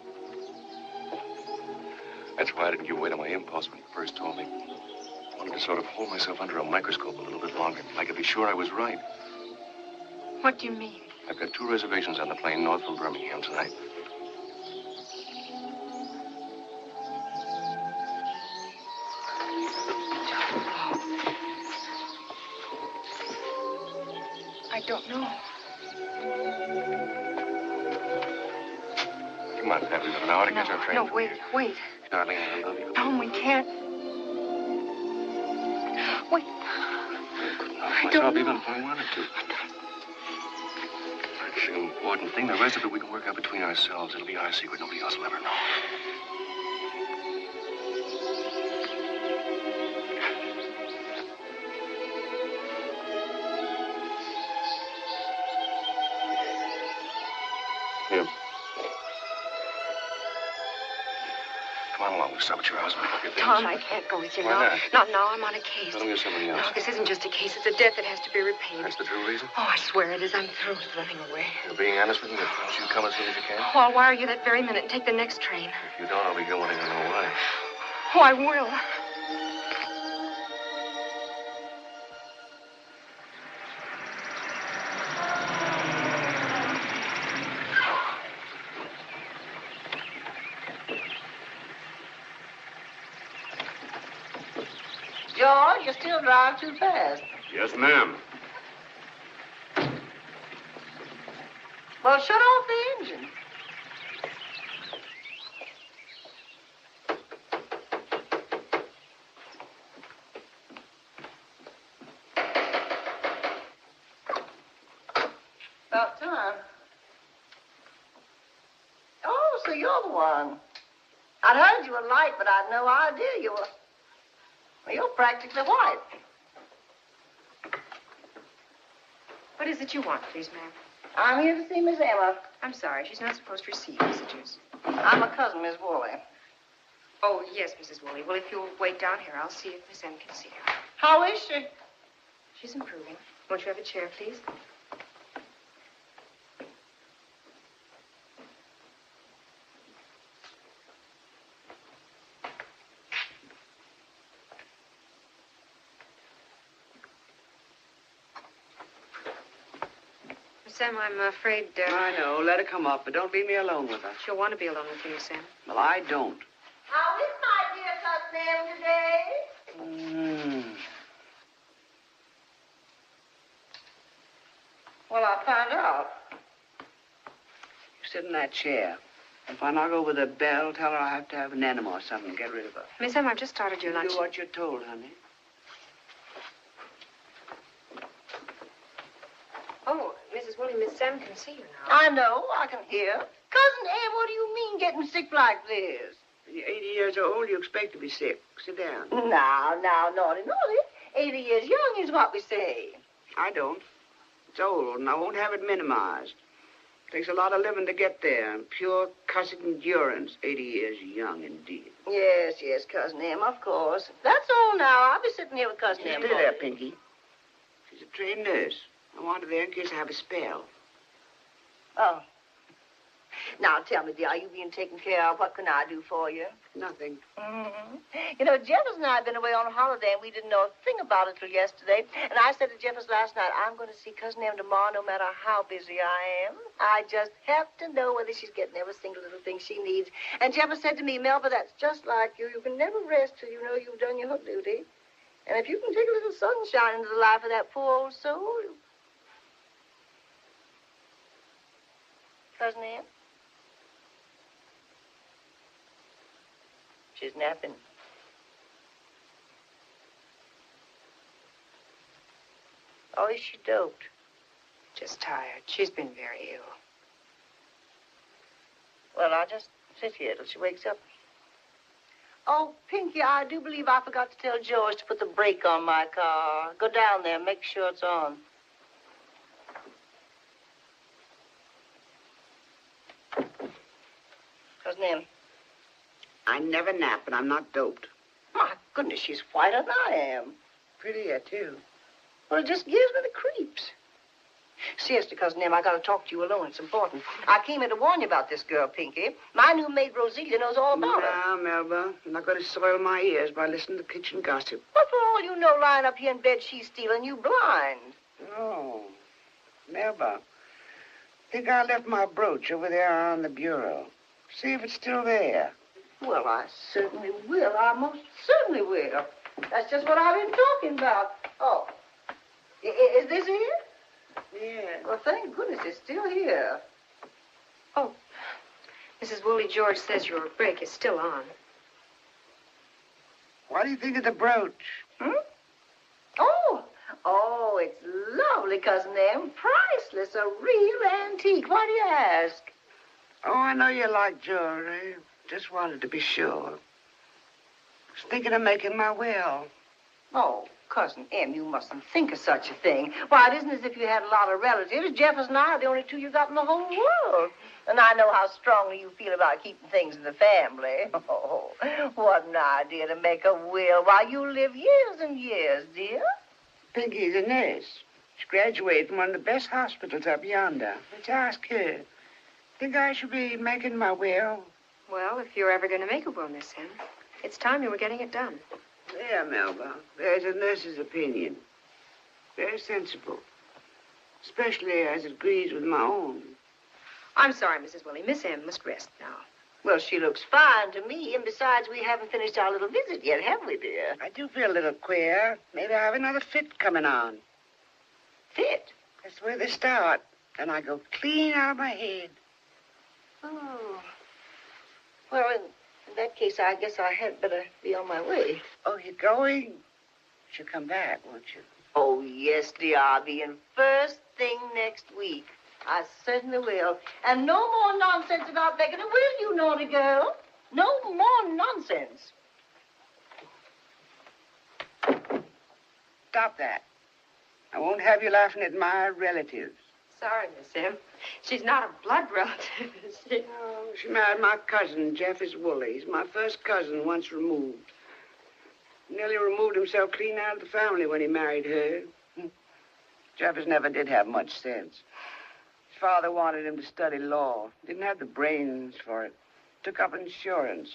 That's why I didn't give way to my impulse when you first told me. I wanted to sort of hold myself under a microscope a little bit longer. I could be sure I was right.
What do you mean?
I've got 2 reservations on the plane north from Birmingham tonight.
I don't know.
Come on, Pat. We've got an hour to catch our train.
No, wait.
Darling, I love you.
Tom, we can't. Wait.
I don't know. Even if I wanted to. It's an important thing. The rest of it we can work out between ourselves. It'll be our secret. Nobody else will ever know. Here. Come on along. We'll stop at your house and pick up your things.
Tom, I can't go with you now.
Why not?
Not now. I'm on a case.
Let me get somebody else.
No, this isn't just a case. It's a debt that has to be repaid.
That's the true reason?
Oh, I swear it is. I'm through with running away.
You're being honest with me? Don't you come as soon as you can?
Oh, I'll wire you that very minute and take the next train.
If you don't, I'll be here wanting to know why.
Oh, I will.
George, you still drive too fast.
Yes, ma'am.
Well, shut off the engine. About time. Oh, so you're the one. I'd heard you were light, but I'd no idea you were... Well, you're practically white.
What is it you want, please, ma'am?
I'm here to see Miss Emma.
I'm sorry. She's not supposed to receive messages.
I'm a cousin, Miss Woolley.
Oh, yes, Mrs. Woolley. Well, if you'll wait down here, I'll see if Miss M can see her.
How is she?
She's improving. Won't you have a chair, please? Sam, I'm afraid,
I know. Let her come up, but don't leave me alone with her.
she'll want to be alone with you, Miss Sam.
Well, I don't.
How is my dear cousin Em today? Well, I'll find out.
You sit in that chair. If I knock over the bell, tell her I have to have an enema or something. Get rid of her.
Miss M, I've just started your lunch.
Do what you're told, honey.
Oh, Mrs. Woolley, Miss Sam can see you now.
I know. I can hear. Cousin Em, what do you mean getting sick like this?
When you're 80 years old, you expect to be sick. Sit down.
Now, naughty. 80 years young is what we say.
I don't. It's old, and I won't have it minimized. Takes a lot of living to get there. And pure cussed endurance. 80 years young indeed.
Yes, yes, Cousin Em, of course. That's all now. I'll be sitting here with Cousin Em.
Stay there, Pinky. She's a trained nurse. I want her there in case I have a spell.
Oh. Now, tell me, dear, are you being taken care of? What can I do for you?
Nothing.
Mm-hmm. You know, Jeffers and I have been away on a holiday, and we didn't know a thing about it till yesterday. And I said to Jeffers last night, I'm going to see Cousin Em tomorrow no matter how busy I am. I just have to know whether she's getting every single little thing she needs. And Jeffers said to me, Melba, that's just like you. You can never rest till you know you've done your duty. And if you can take a little sunshine into the life of that poor old soul... Cousin Em? She's napping. Oh, is she doped?
Just tired. She's been very ill.
Well, I'll just sit here till she wakes up. Oh, Pinky, I do believe I forgot to tell George to put the brake on my car. Go down there and make sure it's on. Cousin Em.
I never nap, and I'm not doped.
My goodness, she's whiter than I am.
Prettier, too.
Well, it just gives me the creeps. Seriously, Cousin Em, I got to talk to you alone. It's important. I came in to warn you about this girl, Pinky. My new maid, Roselia, knows all about her.
Now, Melba, you're not going to soil my ears by listening to kitchen gossip.
But for all you know, lying up here in bed, she's stealing you blind.
Oh, Melba, I think I left my brooch over there on the bureau. See if it's still there.
Well, I certainly will. I most certainly will. That's just what I've been talking about. Oh, is this it?
Yeah.
Well, thank goodness it's still here.
Oh, Mrs. Woolley George says your brake is still on.
What do you think of the brooch?
Hmm? Oh, it's lovely, Cousin Em. Priceless, a real antique. Why do you ask?
Oh, I know you like jewelry. Just wanted to be sure. Was thinking of making my will.
Oh, Cousin Em, you mustn't think of such a thing. Why, it isn't as if you had a lot of relatives. Jeffers and I are the only two you got in the whole world. And I know how strongly you feel about keeping things in the family. Oh, what an idea to make a will while you live years and years, dear.
Pinky's a nurse. She graduated from one of the best hospitals up yonder. Let's ask her. Think I should be making my will?
Well, if you're ever going to make a will, Miss Em, it's time you were getting it done.
There, Melba. There's a nurse's opinion. Very sensible. Especially as it agrees with my own.
I'm sorry, Mrs. Woolley. Miss Em must rest now.
Well, she looks fine to me. And besides, we haven't finished our little visit yet, have we, dear?
I do feel a little queer. Maybe I have another fit coming on.
Fit?
That's where they start. And I go clean out of my head.
Oh. Well, in that case, I guess I had better be on my way.
Oh, you're going? You'll come back, won't you?
Oh, yes, dear. I'll be in first thing next week. I certainly will. And no more nonsense about making a will, you naughty girl. No more nonsense.
Stop that. I won't have you laughing at my relatives.
Sorry, Miss Em. She's not a blood relative, is she?
Oh, she married my cousin, Jeffers Woolley. He's my first cousin, once removed. Nearly removed himself clean out of the family when he married her. Jeffers never did have much sense. His father wanted him to study law. Didn't have the brains for it. Took up insurance.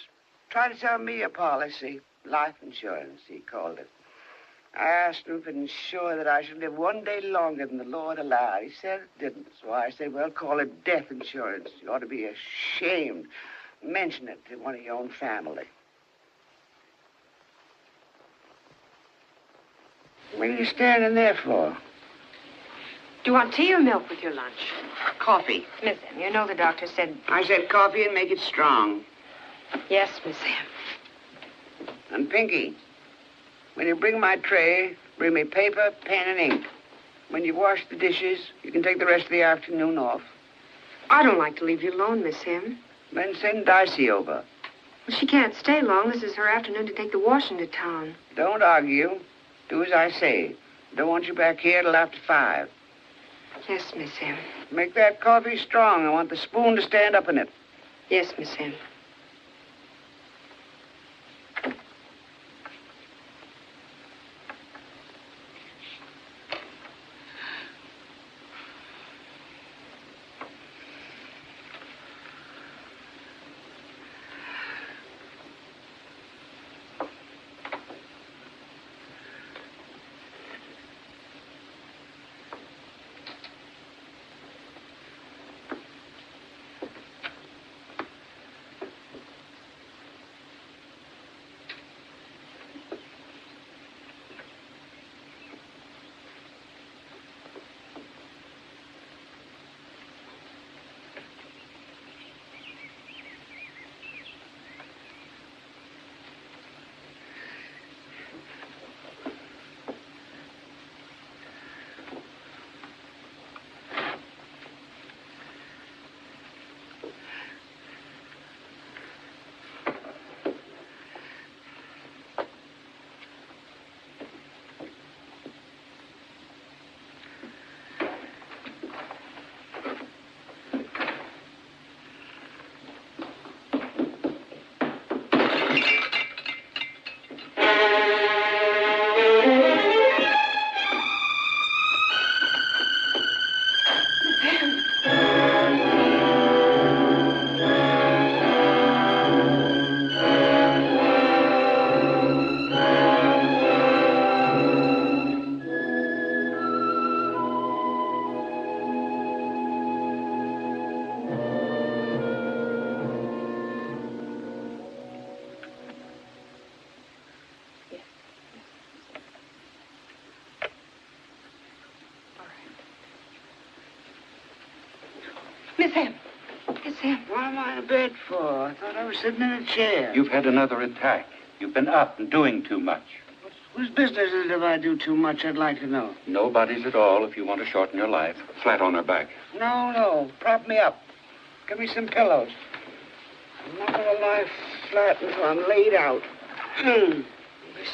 Tried to sell me a policy. Life insurance, he called it. I asked him if it ensured that I should live one day longer than the Lord allowed. He said it didn't. So I said, well, call it death insurance. You ought to be ashamed. Mention it to one of your own family. What are you standing there for?
Do you want tea or milk with your lunch?
Coffee.
Miss Em, you know the doctor said...
I said coffee and make it strong.
Yes, Miss Em.
And Pinky, when you bring my tray, bring me paper, pen, and ink. When you wash the dishes, you can take the rest of the afternoon off.
I don't like to leave you alone, Miss Em.
Then send Dicey over.
Well, she can't stay long. This is her afternoon to take the washing to town.
Don't argue. Do as I say. Don't want you back here till after 5.
Yes, Miss Em.
Make that coffee strong. I want the spoon to stand up in it.
Yes, Miss Hen. Miss Hen. Miss Hen.
What am I in bed for? I thought I was sitting in a chair.
You've had another attack. You've been up and doing too much.
Whose business is it if I do too much, I'd like to know?
Nobody's at all if you want to shorten your life. Flat on her back.
No. Prop me up. Give me some pillows. I'm not going to lie flat until I'm laid out. It'll be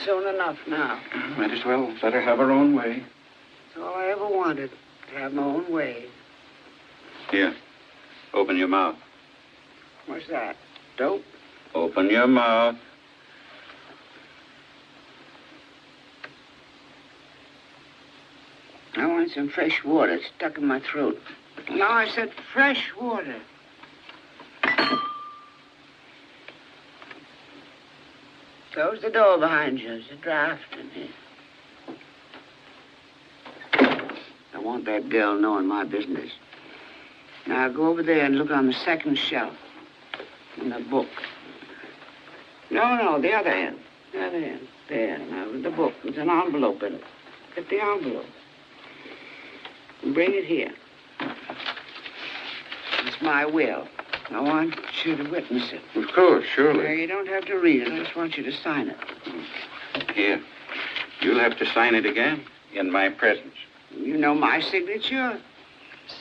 soon enough now.
Might as well let her have her own way.
That's all I ever wanted, to have my own way.
Here, open your mouth.
What's that? Dope?
Open your mouth.
I want some fresh water stuck in my throat. No, I said fresh water. Close the door behind you. There's a draft in here. I want that girl knowing my business. Now, go over there and look on the second shelf in the book. No, the other end. The other end. There, now, with the book. There's an envelope in it. Get the envelope. And bring it here. It's my will. I want you to witness it.
Of course,
Now,
surely.
you don't have to read it. I just want you to sign it.
Here. You'll have to sign it again in my presence.
You know my signature?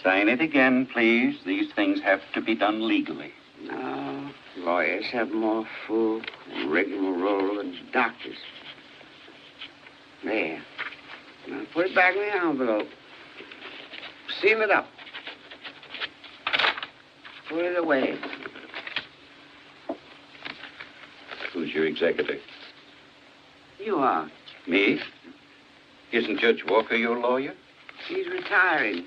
Sign it again, please. These things have to be done legally.
No. Lawyers have more full rigmarole than doctors. There. Now, put it back in the envelope. Seal it up. Put it away.
Who's your executor?
You are.
Me? Isn't Judge Walker your lawyer?
He's retiring.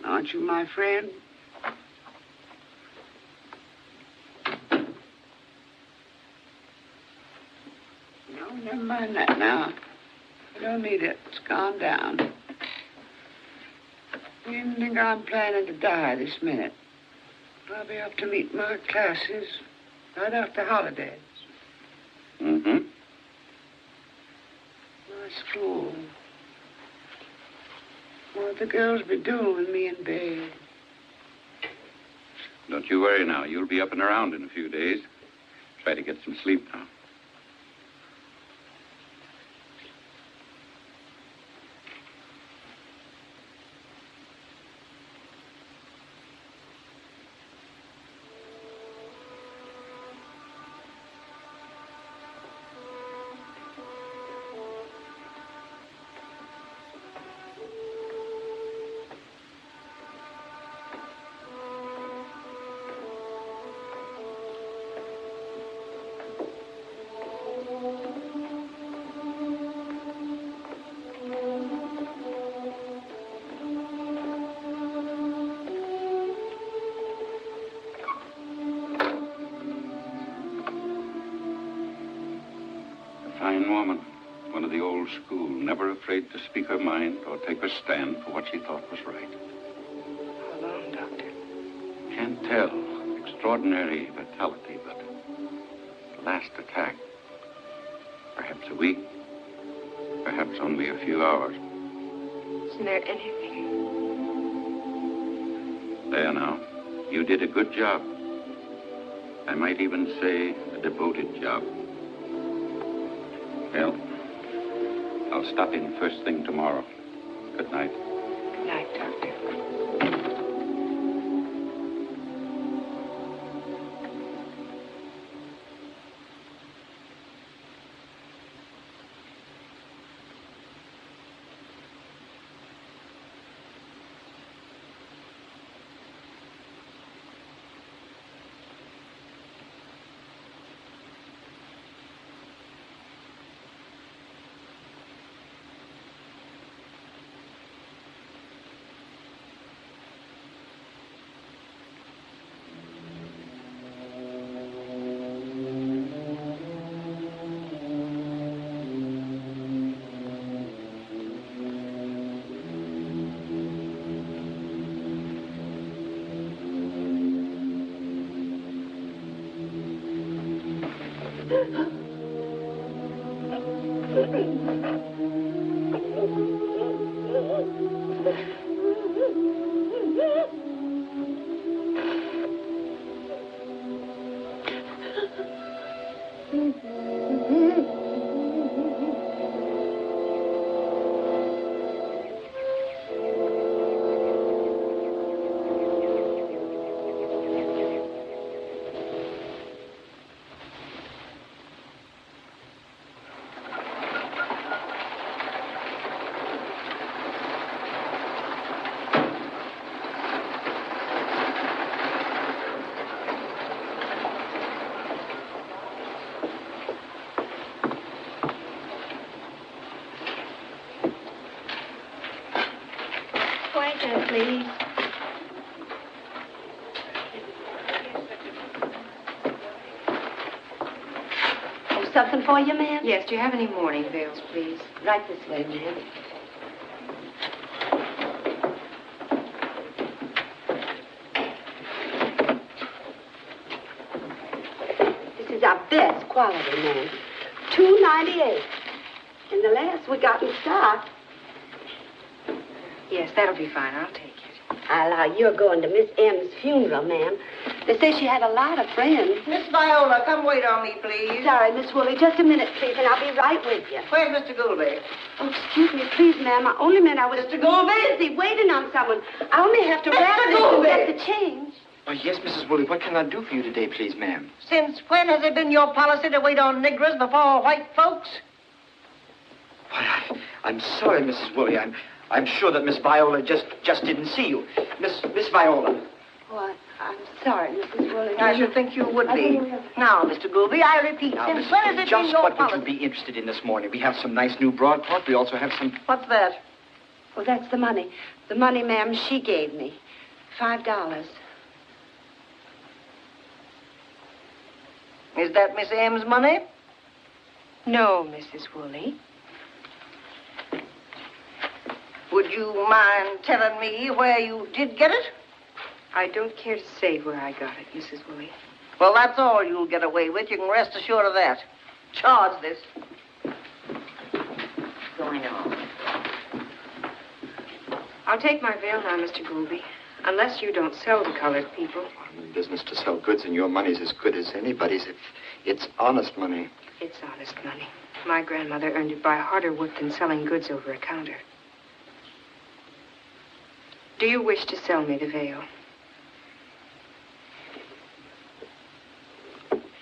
Aren't you my friend? No, never mind that now. I don't need it. It's gone down. You didn't think I'm planning to die this minute. I'll be up to meet my classes right after holidays.
Mm-hmm.
My school. What the girls be doing with me in bed?
Don't you worry now. You'll be up and around in a few days. Try to get some sleep now. woman, one of the old school, never afraid to speak her mind or take her stand for what she thought was right.
How long, Doctor?
Can't tell. Extraordinary vitality, but the last attack, perhaps a week, perhaps only a few hours.
Isn't there anything?
There now. You did a good job. I might even say a devoted job. Well, I'll stop in first thing tomorrow. Good night.
Good night, Doctor.
Please. Oh, something for you, ma'am?
Yes, do you have any mourning veils, please?
Right this way, ma'am. This is our best quality, ma'am. $2.98. And the last we got in stock.
Yes, that'll be fine. I'll take it.
I allow you're going to Miss M's funeral, ma'am. They say she had a lot of friends.
Miss Viola, come wait on me, please.
Sorry, Miss Woolley. Just a minute, please, and I'll be right with you.
Where's Mr. Goulby?
Oh, excuse me, please, ma'am. I only meant I was...
Mr. Goulby?
busy waiting on someone. I only have to wrap
Mr.
this and
Goulby!
get the change.
Oh, yes, Mrs. Woolley. What can I do for you today, please, ma'am?
Since when has it been your policy to wait on negroes before white folks?
Why, I'm sorry, Mrs. Woolley. I'm sure that Miss Viola just didn't see you. Miss Viola.
Oh, I'm sorry, Mrs. Woolley.
I should think you would be. Now, Mr. Goulby, I repeat,
Now,
since
Mrs.
when has
Woolley,
it been
just
your
what would
policy?
you be interested in this morning? We have some nice new broadcloth. We also have some...
What's that?
Oh, that's the money. The money, ma'am, she gave me. $5.
Is that Miss M's money?
No, Mrs. Woolley.
Would you mind telling me where you did get it?
I don't care to say where I got it, Mrs. Woolley.
Well, that's all you'll get away with. You can rest assured of that. Charge this.
Going on. I'll take my veil now, Mr. Goulby. Unless you don't sell to colored people.
I'm in business to sell goods, and your money's as good as anybody's if it's honest money.
It's honest money. My grandmother earned it by harder work than selling goods over a counter. Do you wish to sell me the veil?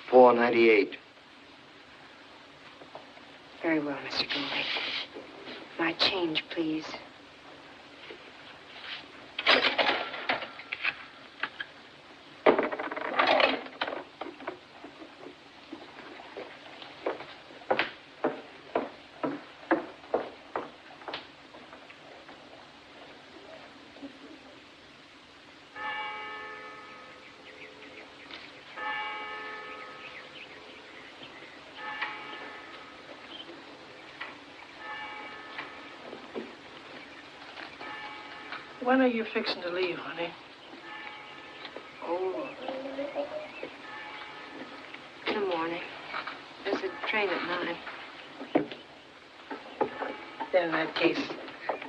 $4.98.
Very well, Mr. Goulby. My change, please.
When are you fixing to leave, honey?
Oh. In the morning. There's a train at 9.
Then in that case,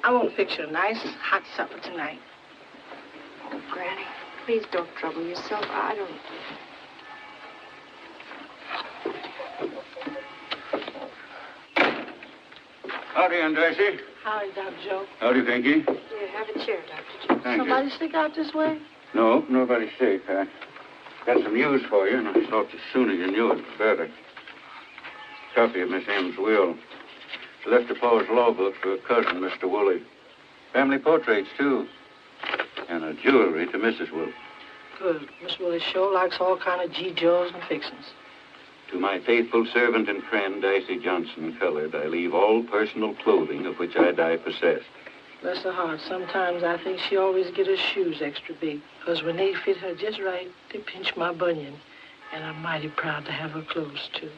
I won't fix you a nice hot supper tonight.
Oh, Granny, please don't trouble yourself. I don't...
Howdy, Aunt Dicey.
Howdy, Dr. Joe.
Howdy, Pinky.
Here, have a chair, Dr. Joe.
Thank
Somebody
you.
stick out this way?
No, nobody's sick. I got some news for you, and I thought the sooner you knew it, the better. Copy of Miss M's will. She left her pa's law book for her cousin, Mr. Woolley. Family portraits, too. And a jewelry to Mrs. Woolley.
Good. Miss Willie sure likes all kind of G. Joes and fixings.
To my faithful servant and friend, Dicey Johnson, colored, I leave all personal clothing of which I die possessed.
Bless her heart. Sometimes I think she always get her shoes extra big. Because when they fit her just right, they pinch my bunion. And I'm mighty proud to have her clothes, too.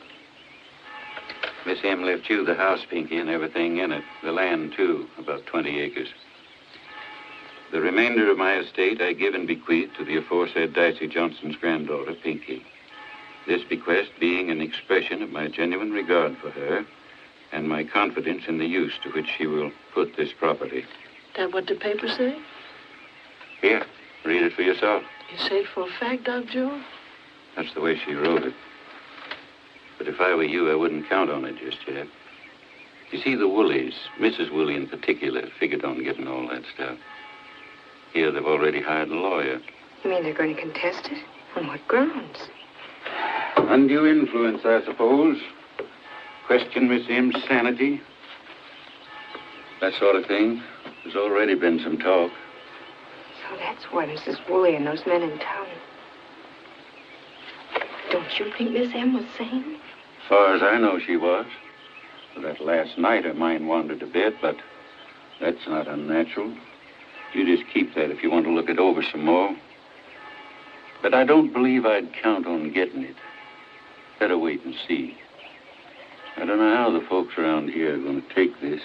Miss M left you the house, Pinky, and everything in it. The land, too, about 20 acres. The remainder of my estate I give and bequeath to the aforesaid Dicey Johnson's granddaughter, Pinky. This bequest being an expression of my genuine regard for her and my confidence in the use to which she will put this property.
That what the papers say?
Here, read it for yourself.
You say it for a fact, Dr. Joe?
That's the way she wrote it. But if I were you, I wouldn't count on it just yet. You see, the Woolies, Mrs. Woolley in particular, figured on getting all that stuff. Here, they've already hired a lawyer.
You mean they're going to contest it? On what grounds?
Undue influence, I suppose. Question Miss M's sanity. That sort of thing. There's already been some talk.
So that's why Mrs. Woolley and those men in town. Don't you think Miss M was sane?
As far as I know, she was. For that last night, her mind wandered a bit, but that's not unnatural. You just keep that if you want to look it over some more. But I don't believe I'd count on getting it. Better wait and see. I don't know how the folks around here are going to take this.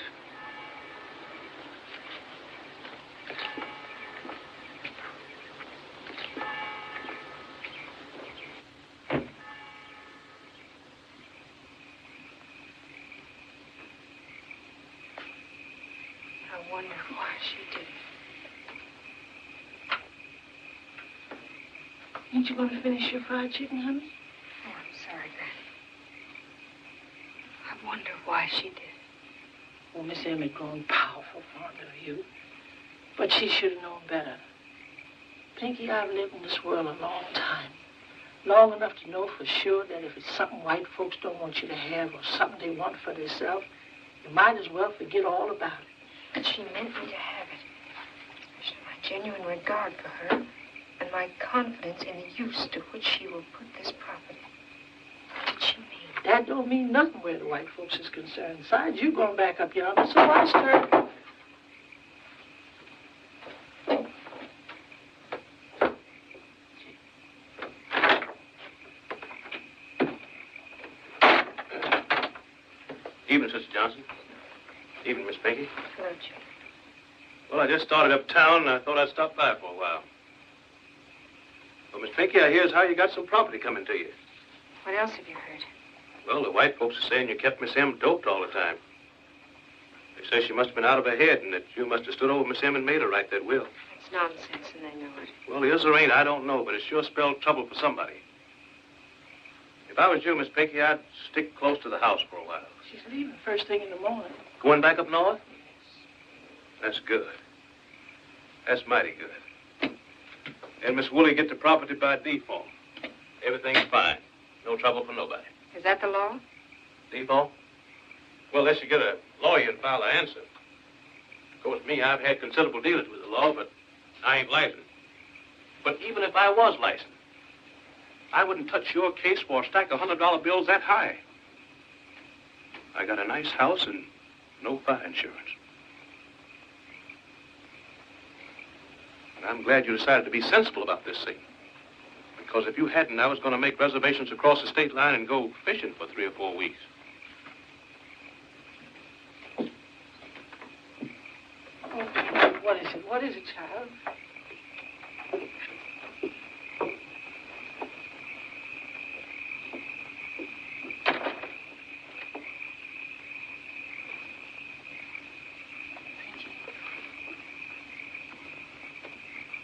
I wonder why she did it.
Ain't you going to finish your fried chicken, honey?
Oh, I'm sorry, Granny. I wonder why she did it.
Well, Miss M had grown powerful fond of you. But she should have known better. Pinky, I've lived in this world a long time. Long enough to know for sure that if it's something white folks don't want you to have or something they want for themselves, you might as well forget all about it.
But she meant me to have it. My genuine regard for her and my confidence in the use to which she will put this property. What did she mean?
That don't mean nothing where the white folks is concerned. Besides, you going back up yonder, so why stir?
Evening, Sister Johnson. Evening, Miss Pinky.
Hello, Joe.
Well, I just started uptown, and I thought I'd stop by for a while. Well, Miss Pinky, I hear as how you got some property coming to you.
What else have you heard?
Well, the white folks are saying you kept Miss M doped all the time. They say she must have been out of her head and that you must have stood over Miss M and made her write that will.
It's nonsense, and they know it.
Well, is or ain't, I don't know, but it sure spelled trouble for somebody. If I was you, Miss Pinky, I'd stick close to the house for a while.
She's leaving first thing in the morning.
Going back up north? That's good. That's mighty good. And Miss Woolley get the property by default. Everything's fine. No trouble for nobody.
Is that the law?
Default? Well, unless you get a lawyer and file an answer. Of course, me, I've had considerable dealings with the law, but I ain't licensed. But even if I was licensed, I wouldn't touch your case for a stack of $100 bills that high. I got a nice house and no fire insurance. And I'm glad you decided to be sensible about this thing. Because if you hadn't, I was going to make reservations across the state line and go fishing for 3 or 4 weeks.
What is it? What is it, child?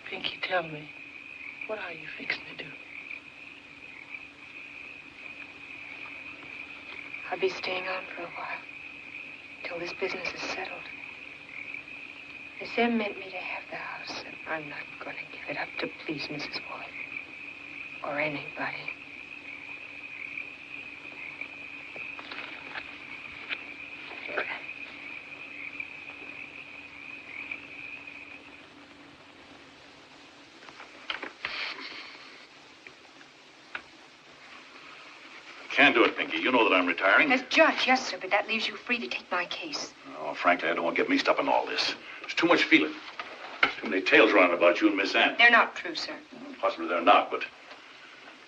Pinky, tell me, what are you fixing to do?
I'll be staying on for a while, till this business is settled. Miss M meant me to have the house, and I'm not going to give it up to please Mrs. White. Or anybody.
Can't do it, Pinky. You know that I'm retiring.
As judge, yes, sir, but that leaves you free to take my case.
Oh, frankly, I don't want to get mixed up in all this. There's too much feeling. There's too many tales running about you and Miss Ann.
They're not true, sir.
Possibly they're not, but...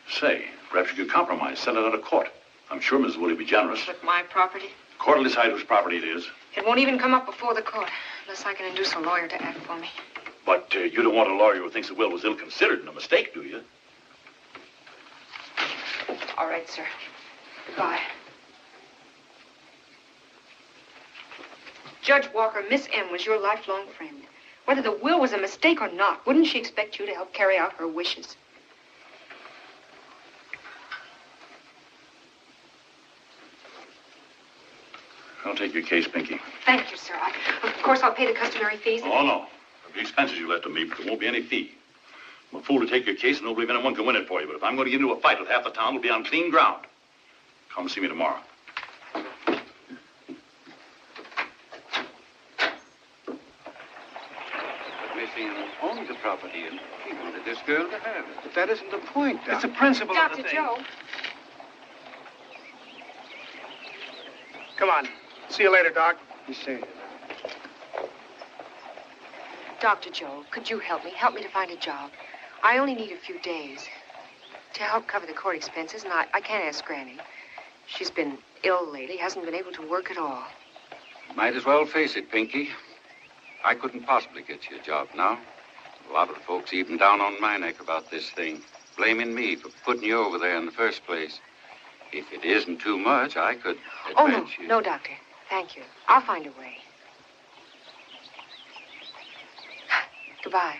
Say, perhaps you could compromise, sell it out of court. I'm sure Mrs. Woolley will be generous.
With my property?
The court will decide whose property it is.
It won't even come up before the court, unless I can induce a lawyer to act for me.
But you don't want a lawyer who thinks the will was ill-considered and a mistake, do you?
All right, sir. Goodbye. Judge Walker, Miss M was your lifelong friend. Whether the will was a mistake or not, wouldn't she expect you to help carry out her wishes?
I'll take your case, Pinky.
Thank you, sir. Of course, I'll pay the customary fees.
Oh, no. There'll be expenses you left to me, but there won't be any fee. I'm a fool to take your case and don't believe anyone can win it for you, but if I'm going to get into a fight with half the town, it'll be on clean ground. Come see me tomorrow.
Miss Ann owns the property, and she wanted this girl to have it.
But that isn't the point, Doc.
It's the principle of the
Dr.
thing.
Joe.
Come on. See you later, Doc.
You say.
Dr. Joe, could you help me? Help me to find a job. I only need a few days to help cover the court expenses, and I can't ask Granny. She's been ill lately, hasn't been able to work at all.
Might as well face it, Pinky. I couldn't possibly get you a job now. A lot of the folks even down on my neck about this thing, blaming me for putting you over there in the first place. If it isn't too much, I could advance you.
No, Doctor. Thank you. I'll find a way. Goodbye.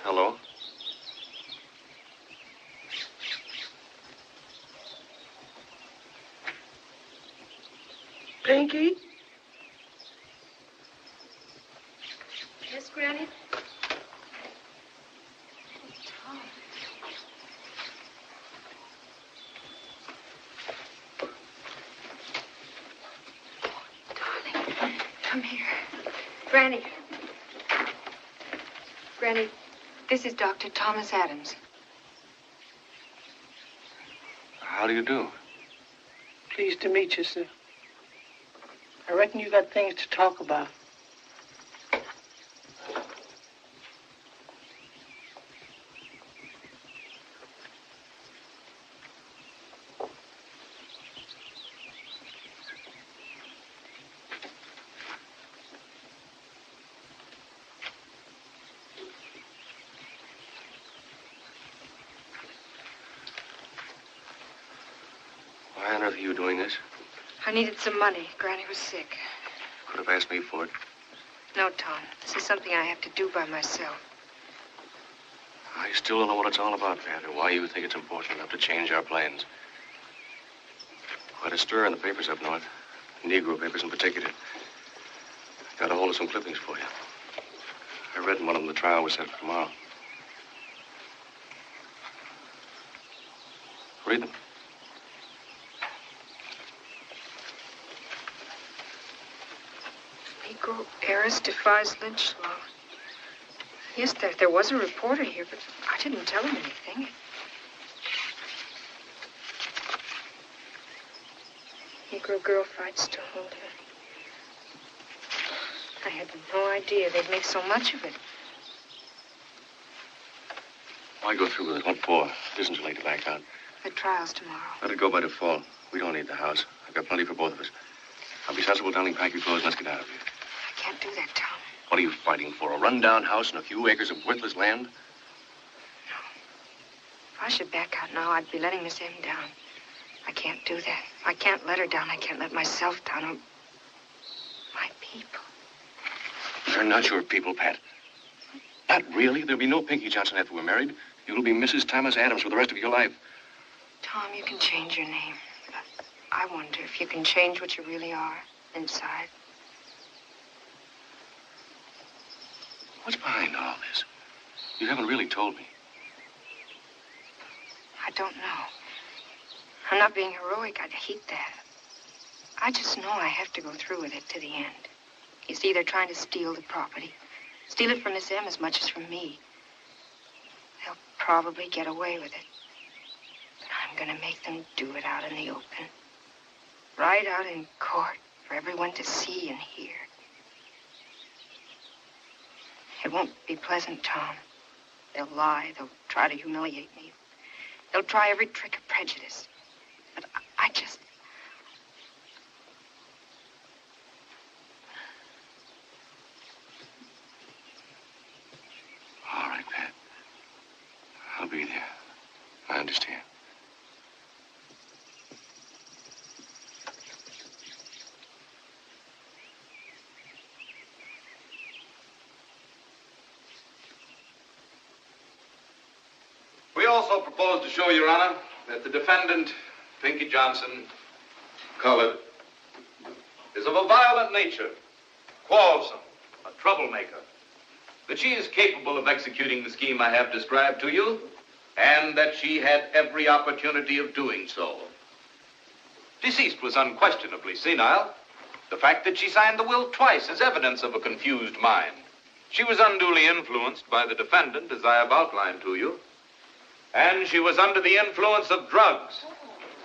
Hello?
Pinky?
Yes, Granny? Darling, come here. Granny. Granny, this is Dr. Thomas Adams.
How do you do?
Pleased to meet you, sir. I reckon you got things to talk about.
Martha, you doing this?
I needed some money. Granny was sick.
Could have asked me for it.
No, Tom. This is something I have to do by myself.
I still don't know what it's all about, Pat, or why you think it's important enough to change our plans. Quite a stir in the papers up north. Negro papers in particular. Got a hold of some clippings for you. I read in one of them the trial was set for tomorrow. Read them.
Negro heiress defies lynch law. Yes, there was a reporter here, but I didn't tell him anything. Negro girl fights to hold her. I had no idea they'd make so much of it.
Why go through with it? What for? It isn't too late to back out.
The trial's tomorrow.
Let it go by default. We don't need the house. I've got plenty for both of us. I'll be sensible, darling. Pack your clothes and let's get out of here.
I can't do that, Tom.
What are you fighting for? A rundown house and a few acres of worthless land?
No. If I should back out now, I'd be letting Miss M down. I can't do that. I can't let her down. I can't let myself down. Or my people.
They're not your people, Pat. Pat, really? There'll be no Pinky Johnson after we're married. You'll be Mrs. Thomas Adams for the rest of your life.
Tom, you can change your name. But I wonder if you can change what you really are inside.
What's behind all this? You haven't really told me.
I don't know. I'm not being heroic. I'd hate that. I just know I have to go through with it to the end. You see, they're trying to steal the property. Steal it from Miss M as much as from me. They'll probably get away with it. But I'm going to make them do it out in the open. Right out in court for everyone to see and hear. It won't be pleasant, Tom. They'll lie. They'll try to humiliate me. They'll try every trick of prejudice. But I just...
All right, Pat. I'll be there. I understand.
We also propose to show, Your Honor, that the defendant, Pinky Johnson, colored, is of a violent nature, quarrelsome, a troublemaker, that she is capable of executing the scheme I have described to you, and that she had every opportunity of doing so. Deceased was unquestionably senile. The fact that she signed the will twice is evidence of a confused mind. She was unduly influenced by the defendant, as I have outlined to you, and she was under the influence of drugs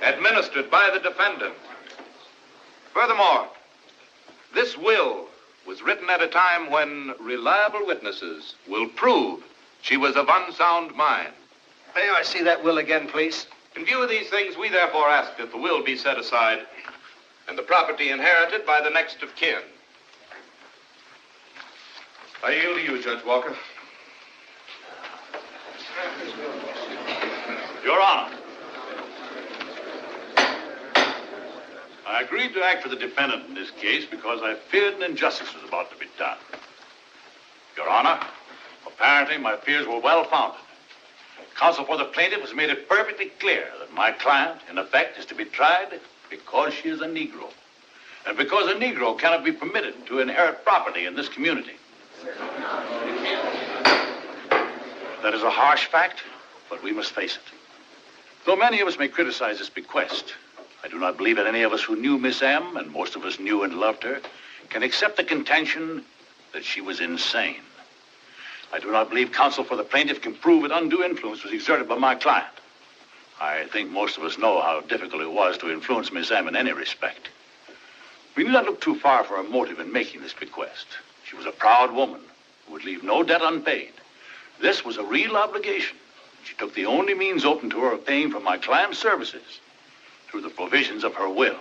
administered by the defendant. Furthermore, this will was written at a time when reliable witnesses will prove she was of unsound mind.
May I see that will again, please?
In view of these things, we therefore ask that the will be set aside and the property inherited by the next of kin. I yield to you, Judge Walker.
Your Honor, I agreed to act for the defendant in this case because I feared an injustice was about to be done. Your Honor, apparently my fears were well-founded. Counsel for the plaintiff has made it perfectly clear that my client, in effect, is to be tried because she is a Negro, and because a Negro cannot be permitted to inherit property in this community. That is a harsh fact, but we must face it. Though many of us may criticize this bequest, I do not believe that any of us who knew Miss M, and most of us knew and loved her, can accept the contention that she was insane. I do not believe counsel for the plaintiff can prove that undue influence was exerted by my client. I think most of us know how difficult it was to influence Miss M in any respect. We need not look too far for her motive in making this bequest. She was a proud woman who would leave no debt unpaid. This was a real obligation. She took the only means open to her of paying for my client's services through the provisions of her will.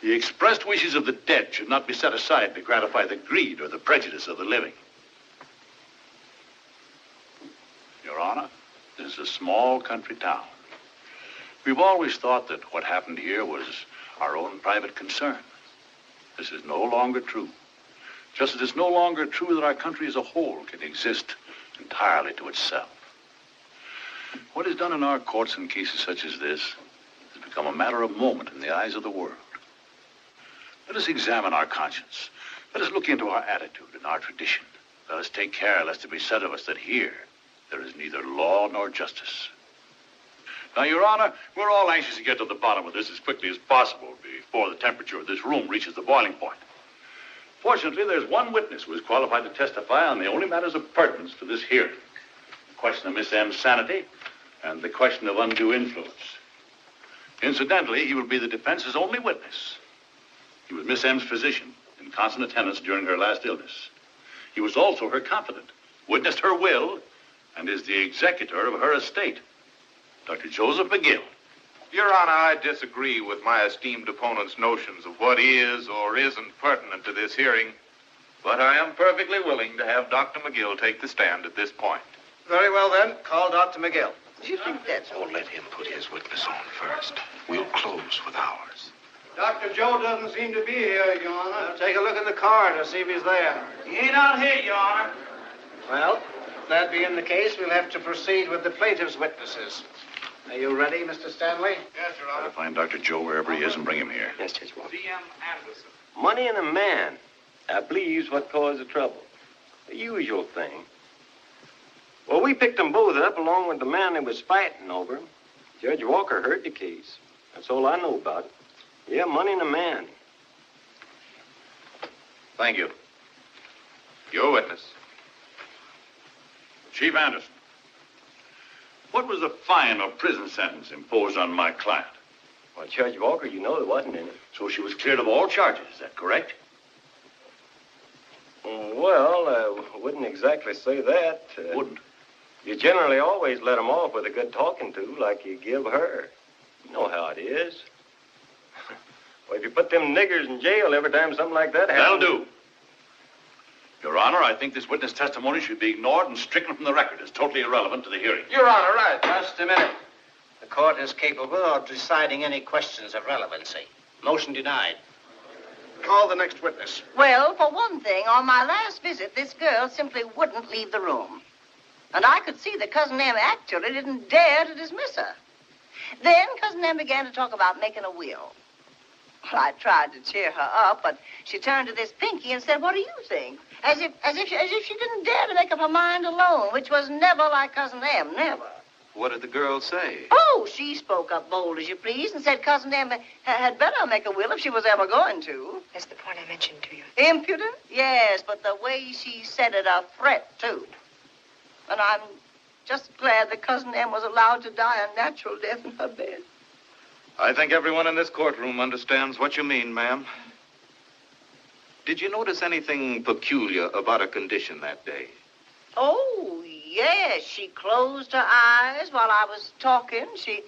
The expressed wishes of the dead should not be set aside to gratify the greed or the prejudice of the living. Your Honor, this is a small country town. We've always thought that what happened here was our own private concern. This is no longer true. Just as it's no longer true that our country as a whole can exist entirely to itself. What is done in our courts in cases such as this has become a matter of moment in the eyes of the world. Let us examine our conscience. Let us look into our attitude and our tradition. Let us take care lest it be said of us that here there is neither law nor justice. Now, Your Honor, we're all anxious to get to the bottom of this as quickly as possible before the temperature of this room reaches the boiling point. Fortunately, there's one witness who is qualified to testify on the only matters of pertinence to this hearing. The question of Miss M's sanity and the question of undue influence. Incidentally, he will be the defense's only witness. He was Miss M's physician in constant attendance during her last illness. He was also her confidant, witnessed her will, and is the executor of her estate. Dr. Joseph McGill.
Your Honor, I disagree with my esteemed opponent's notions of what is or isn't pertinent to this hearing, but I am perfectly willing to have Dr. McGill take the stand at this point.
Very well, then. Call Dr. McGill.
Do you think that's...
Oh, let him put his witness on first. We'll close with ours.
Dr. Joe doesn't seem to be here, Your Honor. Take a look in the corridor, see if he's there. He ain't out here, Your Honor. Well, if that being the case, we'll have to proceed with the plaintiff's witnesses. Are you ready, Mr. Stanley?
Yes, Your Honor.
I'll find Dr. Joe wherever he is and bring him here.
Yes, Judge Walker.
D.M. Anderson.
Money and a man, I believe, is what caused the trouble. The usual thing. Well, we picked them both up along with the man they was fighting over. Judge Walker heard the case. That's all I know about it. Yeah, money and a man.
Thank you. Your witness.
Chief Anderson, what was the fine or prison sentence imposed on my client?
Well, Judge Walker, you know there wasn't any.
So she was cleared of all charges, is that correct?
Well, I wouldn't exactly say that.
Wouldn't?
You generally always let them off with a good talking to, like you give her. You know how it is. Well, if you put them niggers in jail every time something like that happens...
That'll do. Your Honor, I think this witness testimony should be ignored and stricken from the record. It's totally irrelevant to the hearing.
Your Honor, right. Just a minute. The court is capable of deciding any questions of relevancy. Motion denied. Call the next witness.
Well, for one thing, on my last visit, this girl simply wouldn't leave the room. And I could see that Cousin Em actually didn't dare to dismiss her. Then Cousin Em began to talk about making a will. Well, I tried to cheer her up, but she turned to this Pinky and said, "What do you think?" As if she didn't dare to make up her mind alone, which was never like Cousin Em, never.
What did the girl say?
Oh, she spoke up bold as you please and said Cousin Em had better make a will if she was ever going to.
That's the point I mentioned to you.
Impudent? Yes, but the way she said it, a threat, too. And I'm just glad that Cousin Em was allowed to die a natural death in her bed.
I think everyone in this courtroom understands what you mean, ma'am. Did you notice anything peculiar about her condition that day?
Oh, yes. She closed her eyes while I was talking. She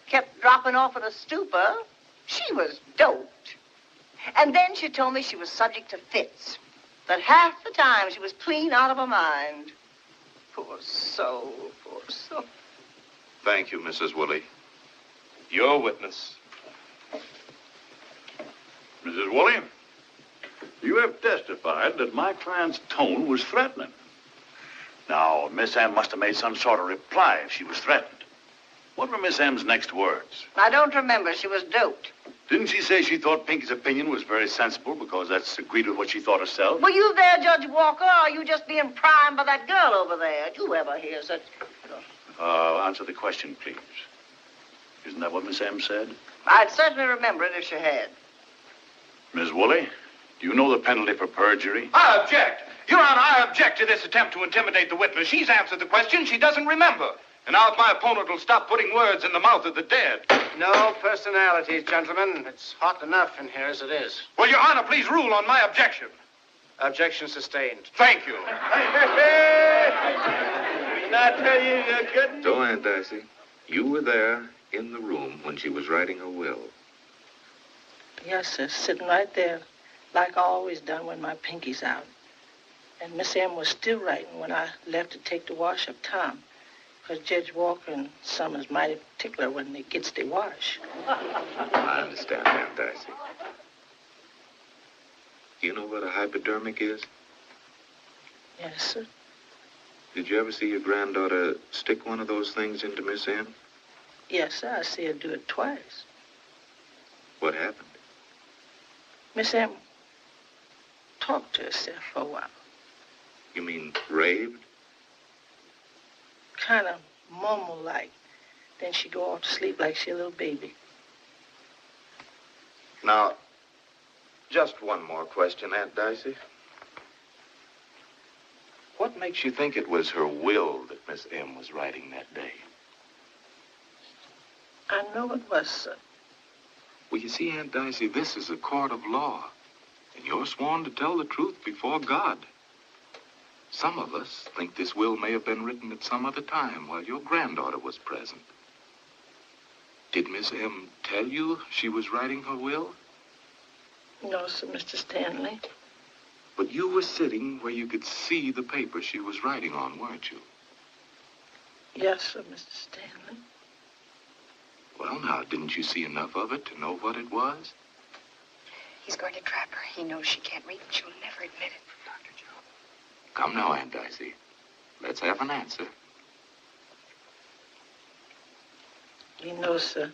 kept dropping off in a stupor. She was doped. And then she told me she was subject to fits. That half the time she was clean out of her mind. Poor soul, poor soul.
Thank you, Mrs. Woolley. Your witness.
Mrs. Woolley, you have testified that my client's tone was threatening. Now, Miss M must have made some sort of reply if she was threatened. What were Miss M's next words?
I don't remember. She was doped.
Didn't she say she thought Pinky's opinion was very sensible because that's agreed with what she thought herself?
Were you there, Judge Walker, or are you just being primed by that girl over there? Did you ever hear such...
Answer the question, please. Isn't that what Miss M said?
I'd certainly remember it if she had.
Ms. Woolley, do you know the penalty for perjury?
I object. Your Honor, I object to this attempt to intimidate the witness. She's answered the question she doesn't remember. And now if my opponent will stop putting words in the mouth of the dead.
No personalities, gentlemen. It's hot enough in here as it is.
Well, Your Honor, please rule on my objection.
Objection sustained.
Thank you.
Didn't I tell you you couldn't?
So, Aunt Darcy, you were there in the room when she was writing her will.
Yes, sir, sitting right there, like I always done when my Pinky's out. And Miss M was still writing when I left to take the wash up Tom. Because Judge Walker and Summers mighty particular when they gets their wash.
I understand, Aunt Dicey. Do you know what a hypodermic is?
Yes, sir.
Did you ever see your granddaughter stick one of those things into Miss M?
Yes, sir. I see her do it twice.
What happened?
Miss M talked to herself for a while.
You mean raved?
Kind of mumble-like. Then she go off to sleep like she a little baby.
Now, just one more question, Aunt Dicey. What makes you think it was her will that Miss M was writing that day?
I know it was, sir.
Well, you see, Aunt Dicey, this is a court of law, and you're sworn to tell the truth before God. Some of us think this will may have been written at some other time while your granddaughter was present. Did Miss M tell you she was writing her will?
No, sir, Mr. Stanley.
But you were sitting where you could see the paper she was writing on, weren't you?
Yes, sir, Mr. Stanley.
Well, now, didn't you see enough of it to know what it was?
He's going to trap her. He knows she can't read and she'll never admit it.
Dr. Joe. Come now, Aunt Dicey. Let's have an answer.
You know, sir,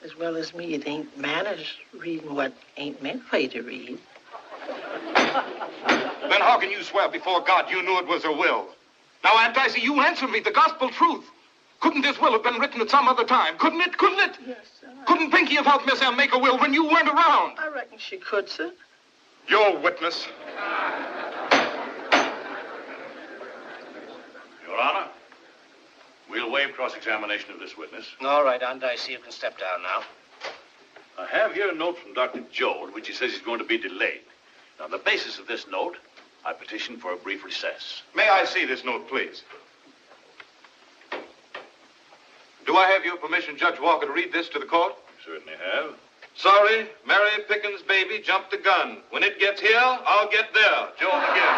as well as me, it ain't manners reading what ain't meant for you to read.
Then how can you swear before God you knew it was her will? Now, Aunt Dicey, you answer me the gospel truth. Couldn't this will have been written at some other time? Couldn't it? Couldn't it?
Yes, sir.
Couldn't Pinky have helped Miss M make a will when you weren't around?
I reckon she could, sir.
Your witness.
Your Honor, we'll waive cross-examination of this witness.
All right, Aunt Dicey, you can step down now.
I have here a note from Dr. Joe in which he says he's going to be delayed. On the basis of this note, I petition for a brief recess.
May I see this note, please? Do I have your permission, Judge Walker, to read this to the court?
You certainly have.
Sorry, Mary Pickens' baby jumped the gun. When it gets here, I'll get there. Joe McGill.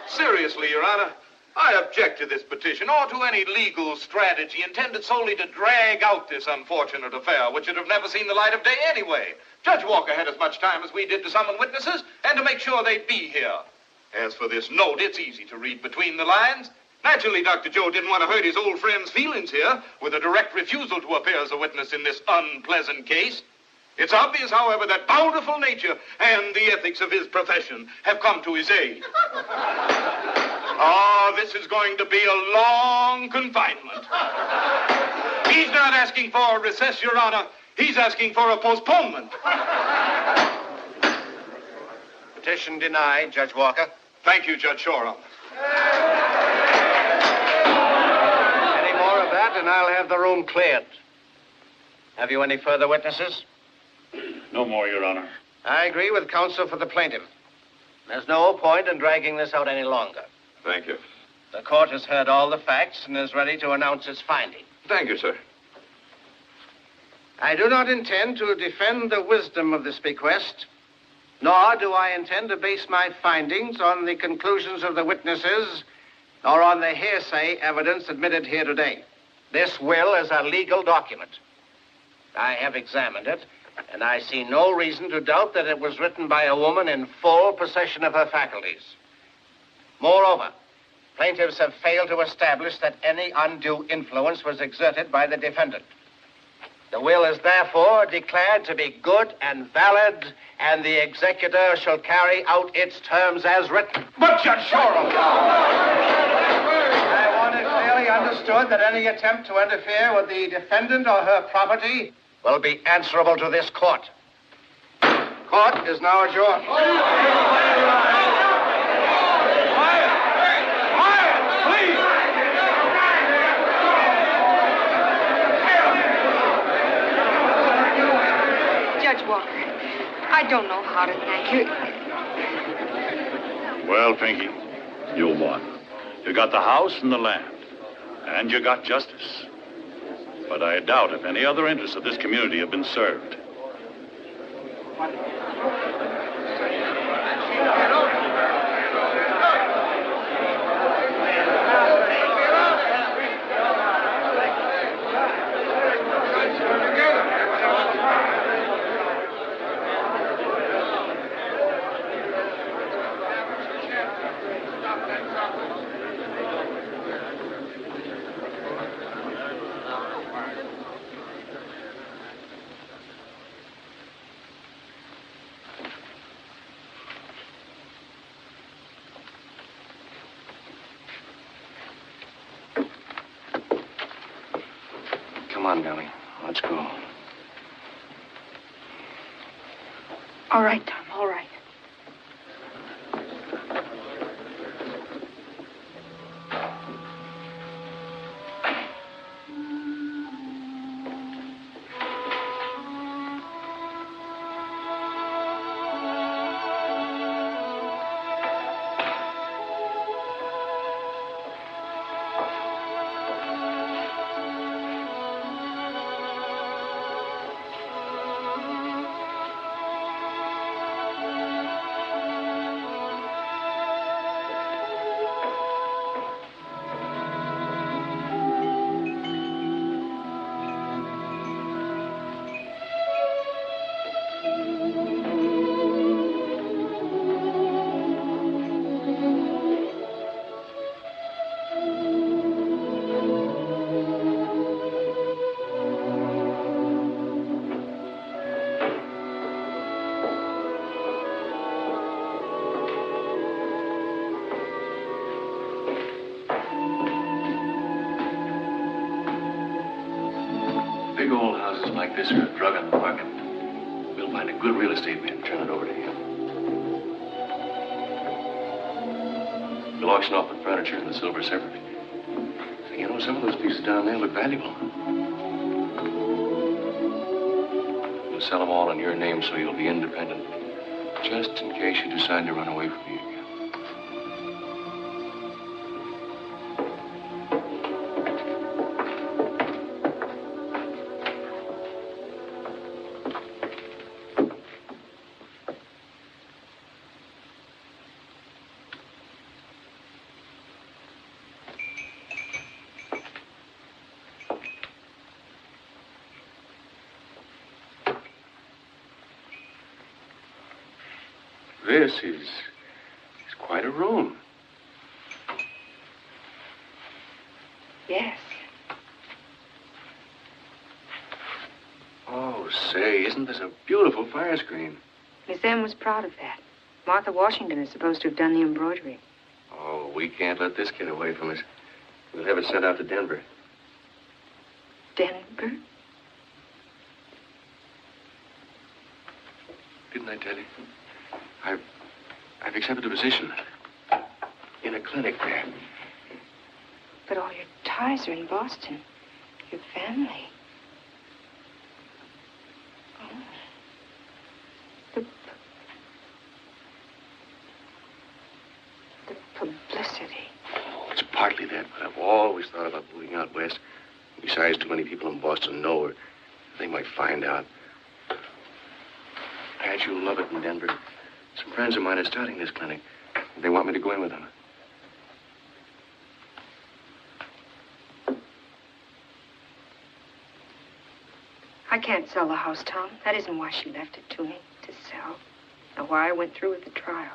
Seriously, Your Honor, I object to this petition or to any legal strategy intended solely to drag out this unfortunate affair, which would have never seen the light of day anyway. Judge Walker had as much time as we did to summon witnesses and to make sure they'd be here. As for this note, it's easy to read between the lines. Naturally, Dr. Joe didn't want to hurt his old friend's feelings here with a direct refusal to appear as a witness in this unpleasant case. It's obvious, however, that bountiful nature and the ethics of his profession have come to his aid. This is going to be a long confinement. He's not asking for a recess, Your Honor. He's asking for a postponement.
Petition denied, Judge Walker.
Thank you, Judge Shoreham.
Any more of that, and I'll have the room cleared. Have you any further witnesses?
No more, Your Honor.
I agree with counsel for the plaintiff. There's no point in dragging this out any longer.
Thank you.
The court has heard all the facts and is ready to announce its finding.
Thank you, sir.
I do not intend to defend the wisdom of this bequest, nor do I intend to base my findings on the conclusions of the witnesses or on the hearsay evidence admitted here today. This will is a legal document. I have examined it, and I see no reason to doubt that it was written by a woman in full possession of her faculties. Moreover, plaintiffs have failed to establish that any undue influence was exerted by the defendant. The will is therefore declared to be good and valid, and the executor shall carry out its terms as written.
But, Judge Shoreham!
I want it clearly understood that any attempt to interfere with the defendant or her property will be answerable to this court. Court is now adjourned.
Judge Walker, I don't know how to thank you.
Well, Pinky, you won. You got the house and the land, and you got justice. But I doubt if any other interests of this community have been served.
on, darling. Let's go.
All right, Tom, all right.
Big old houses like this are a drug on the market. We'll find a good real estate man and turn it over to him. We'll auction off the furniture and the silver separately. You know, some of those pieces down there look valuable. We'll sell them all in your name so you'll be independent. Just in case you decide to run away from me again. This is quite a room.
Yes.
Oh, say, isn't this a beautiful fire screen?
Miss M was proud of that. Martha Washington is supposed to have done the embroidery.
Oh, we can't let this get away from us. We'll have it sent out to Denver.
Denver?
Didn't I tell you? I've accepted a position in a clinic there.
But all your ties are in Boston. Your family. Oh. The publicity.
Oh, it's partly that, but I've always thought about moving out west. Besides, too many people in Boston know her. They might find out. Pat, you'll love it in Denver. Some friends of mine are starting this clinic. They want me to go in with them.
I can't sell the house, Tom. That isn't why she left it to me, to sell. Nor why I went through with the trial.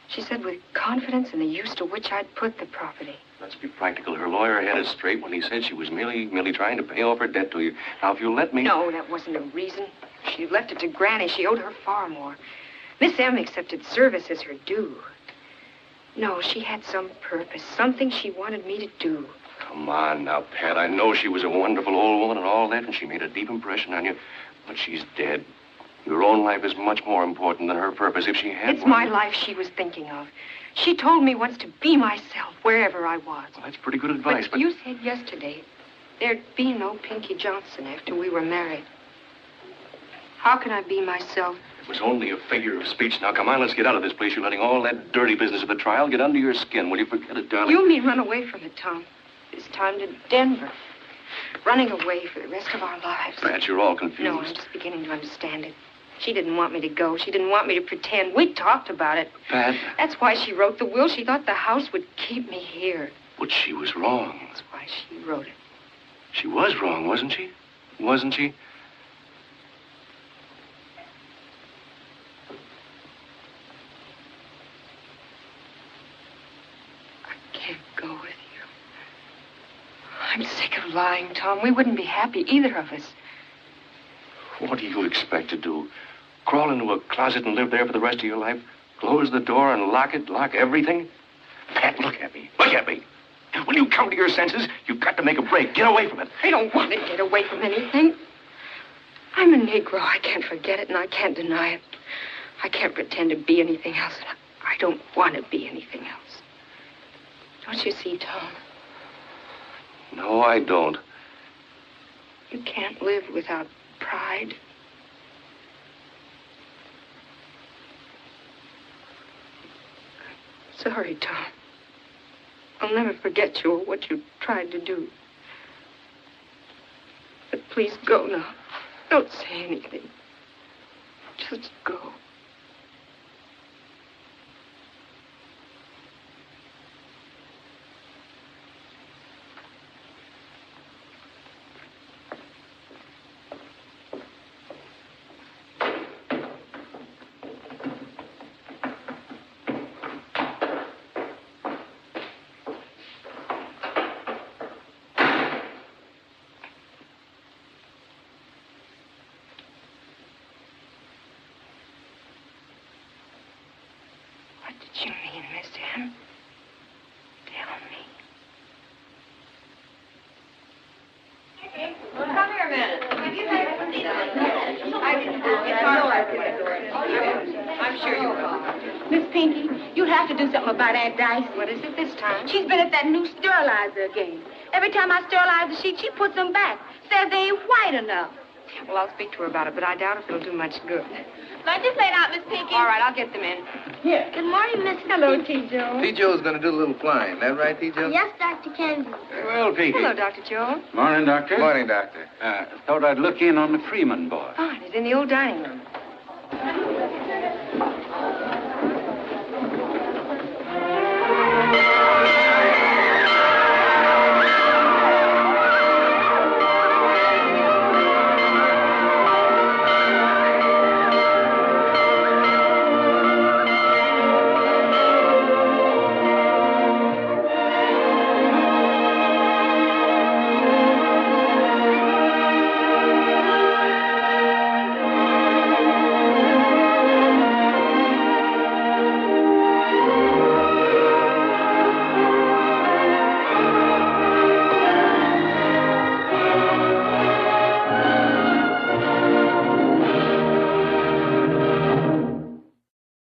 She said with confidence in the use to which I'd put the property.
Let's be practical. Her lawyer had it straight when he said she was merely trying to pay off her debt to you. Now, if you'll let me...
No, that wasn't a reason. If she'd left it to Granny, she owed her far more. Miss M accepted service as her due. No, she had some purpose, something she wanted me to do.
Come on now, Pat. I know she was a wonderful old woman and all that, and she made a deep impression on you. But she's dead. Your own life is much more important than her purpose. If she had
It's my life she was thinking of. She told me once to be myself wherever I was.
Well, that's pretty good advice, but...
You said yesterday there'd be no Pinky Johnson after we were married. How can I be myself?
It was only a figure of speech. Now, come on, let's get out of this place. You're letting all that dirty business of the trial get under your skin. Will you forget it, darling?
You mean run away from it, Tom. This time to Denver. Running away for the rest of our lives.
Pat, you're all confused.
No, I'm just beginning to understand it. She didn't want me to go. She didn't want me to pretend. We talked about it.
Pat.
That's why she wrote the will. She thought the house would keep me here.
But she was wrong.
That's why she wrote it.
She was wrong, wasn't she? Wasn't she?
I can't go with you. I'm sick of lying, Tom. We wouldn't be happy, either of us.
What do you expect to do? Crawl into a closet and live there for the rest of your life? Close the door and lock it, lock everything? Pat, look at me. Look at me. When you come to your senses, you've got to make a break. Get away from it.
I don't want to get away from anything. I'm a Negro. I can't forget it, and I can't deny it. I can't pretend to be anything else, and I don't want to be anything else. Don't you see, Tom?
No, I don't.
You can't live without pride. Sorry, Tom. I'll never forget you or what you tried to do. But please go now. Don't say anything. Just go. What did you mean, Miss M? Tell me.
Come here a minute. I'm sure you'll call.
Miss Pinky, you have to do something about Aunt Dice.
What is it this time?
She's been at that new sterilizer again. Every time I sterilize the sheet, she puts them back. Says they ain't white enough.
Well, I'll speak to her about it, but I doubt if it'll do much good.
Let this plate out, Miss Pinky.
All right, I'll get them in.
Here. Good morning, Miss.
Hello, T. Joe.
T. Joe's going to do a little flying. That right, T. Joe?
Yes, Dr. Kennedy.
Very well, Pinky.
Hello, Dr. Joe.
Morning, Doctor.
Morning, Doctor.
Thought I'd look in on the Freeman boy.
Fine. He's in the old dining room.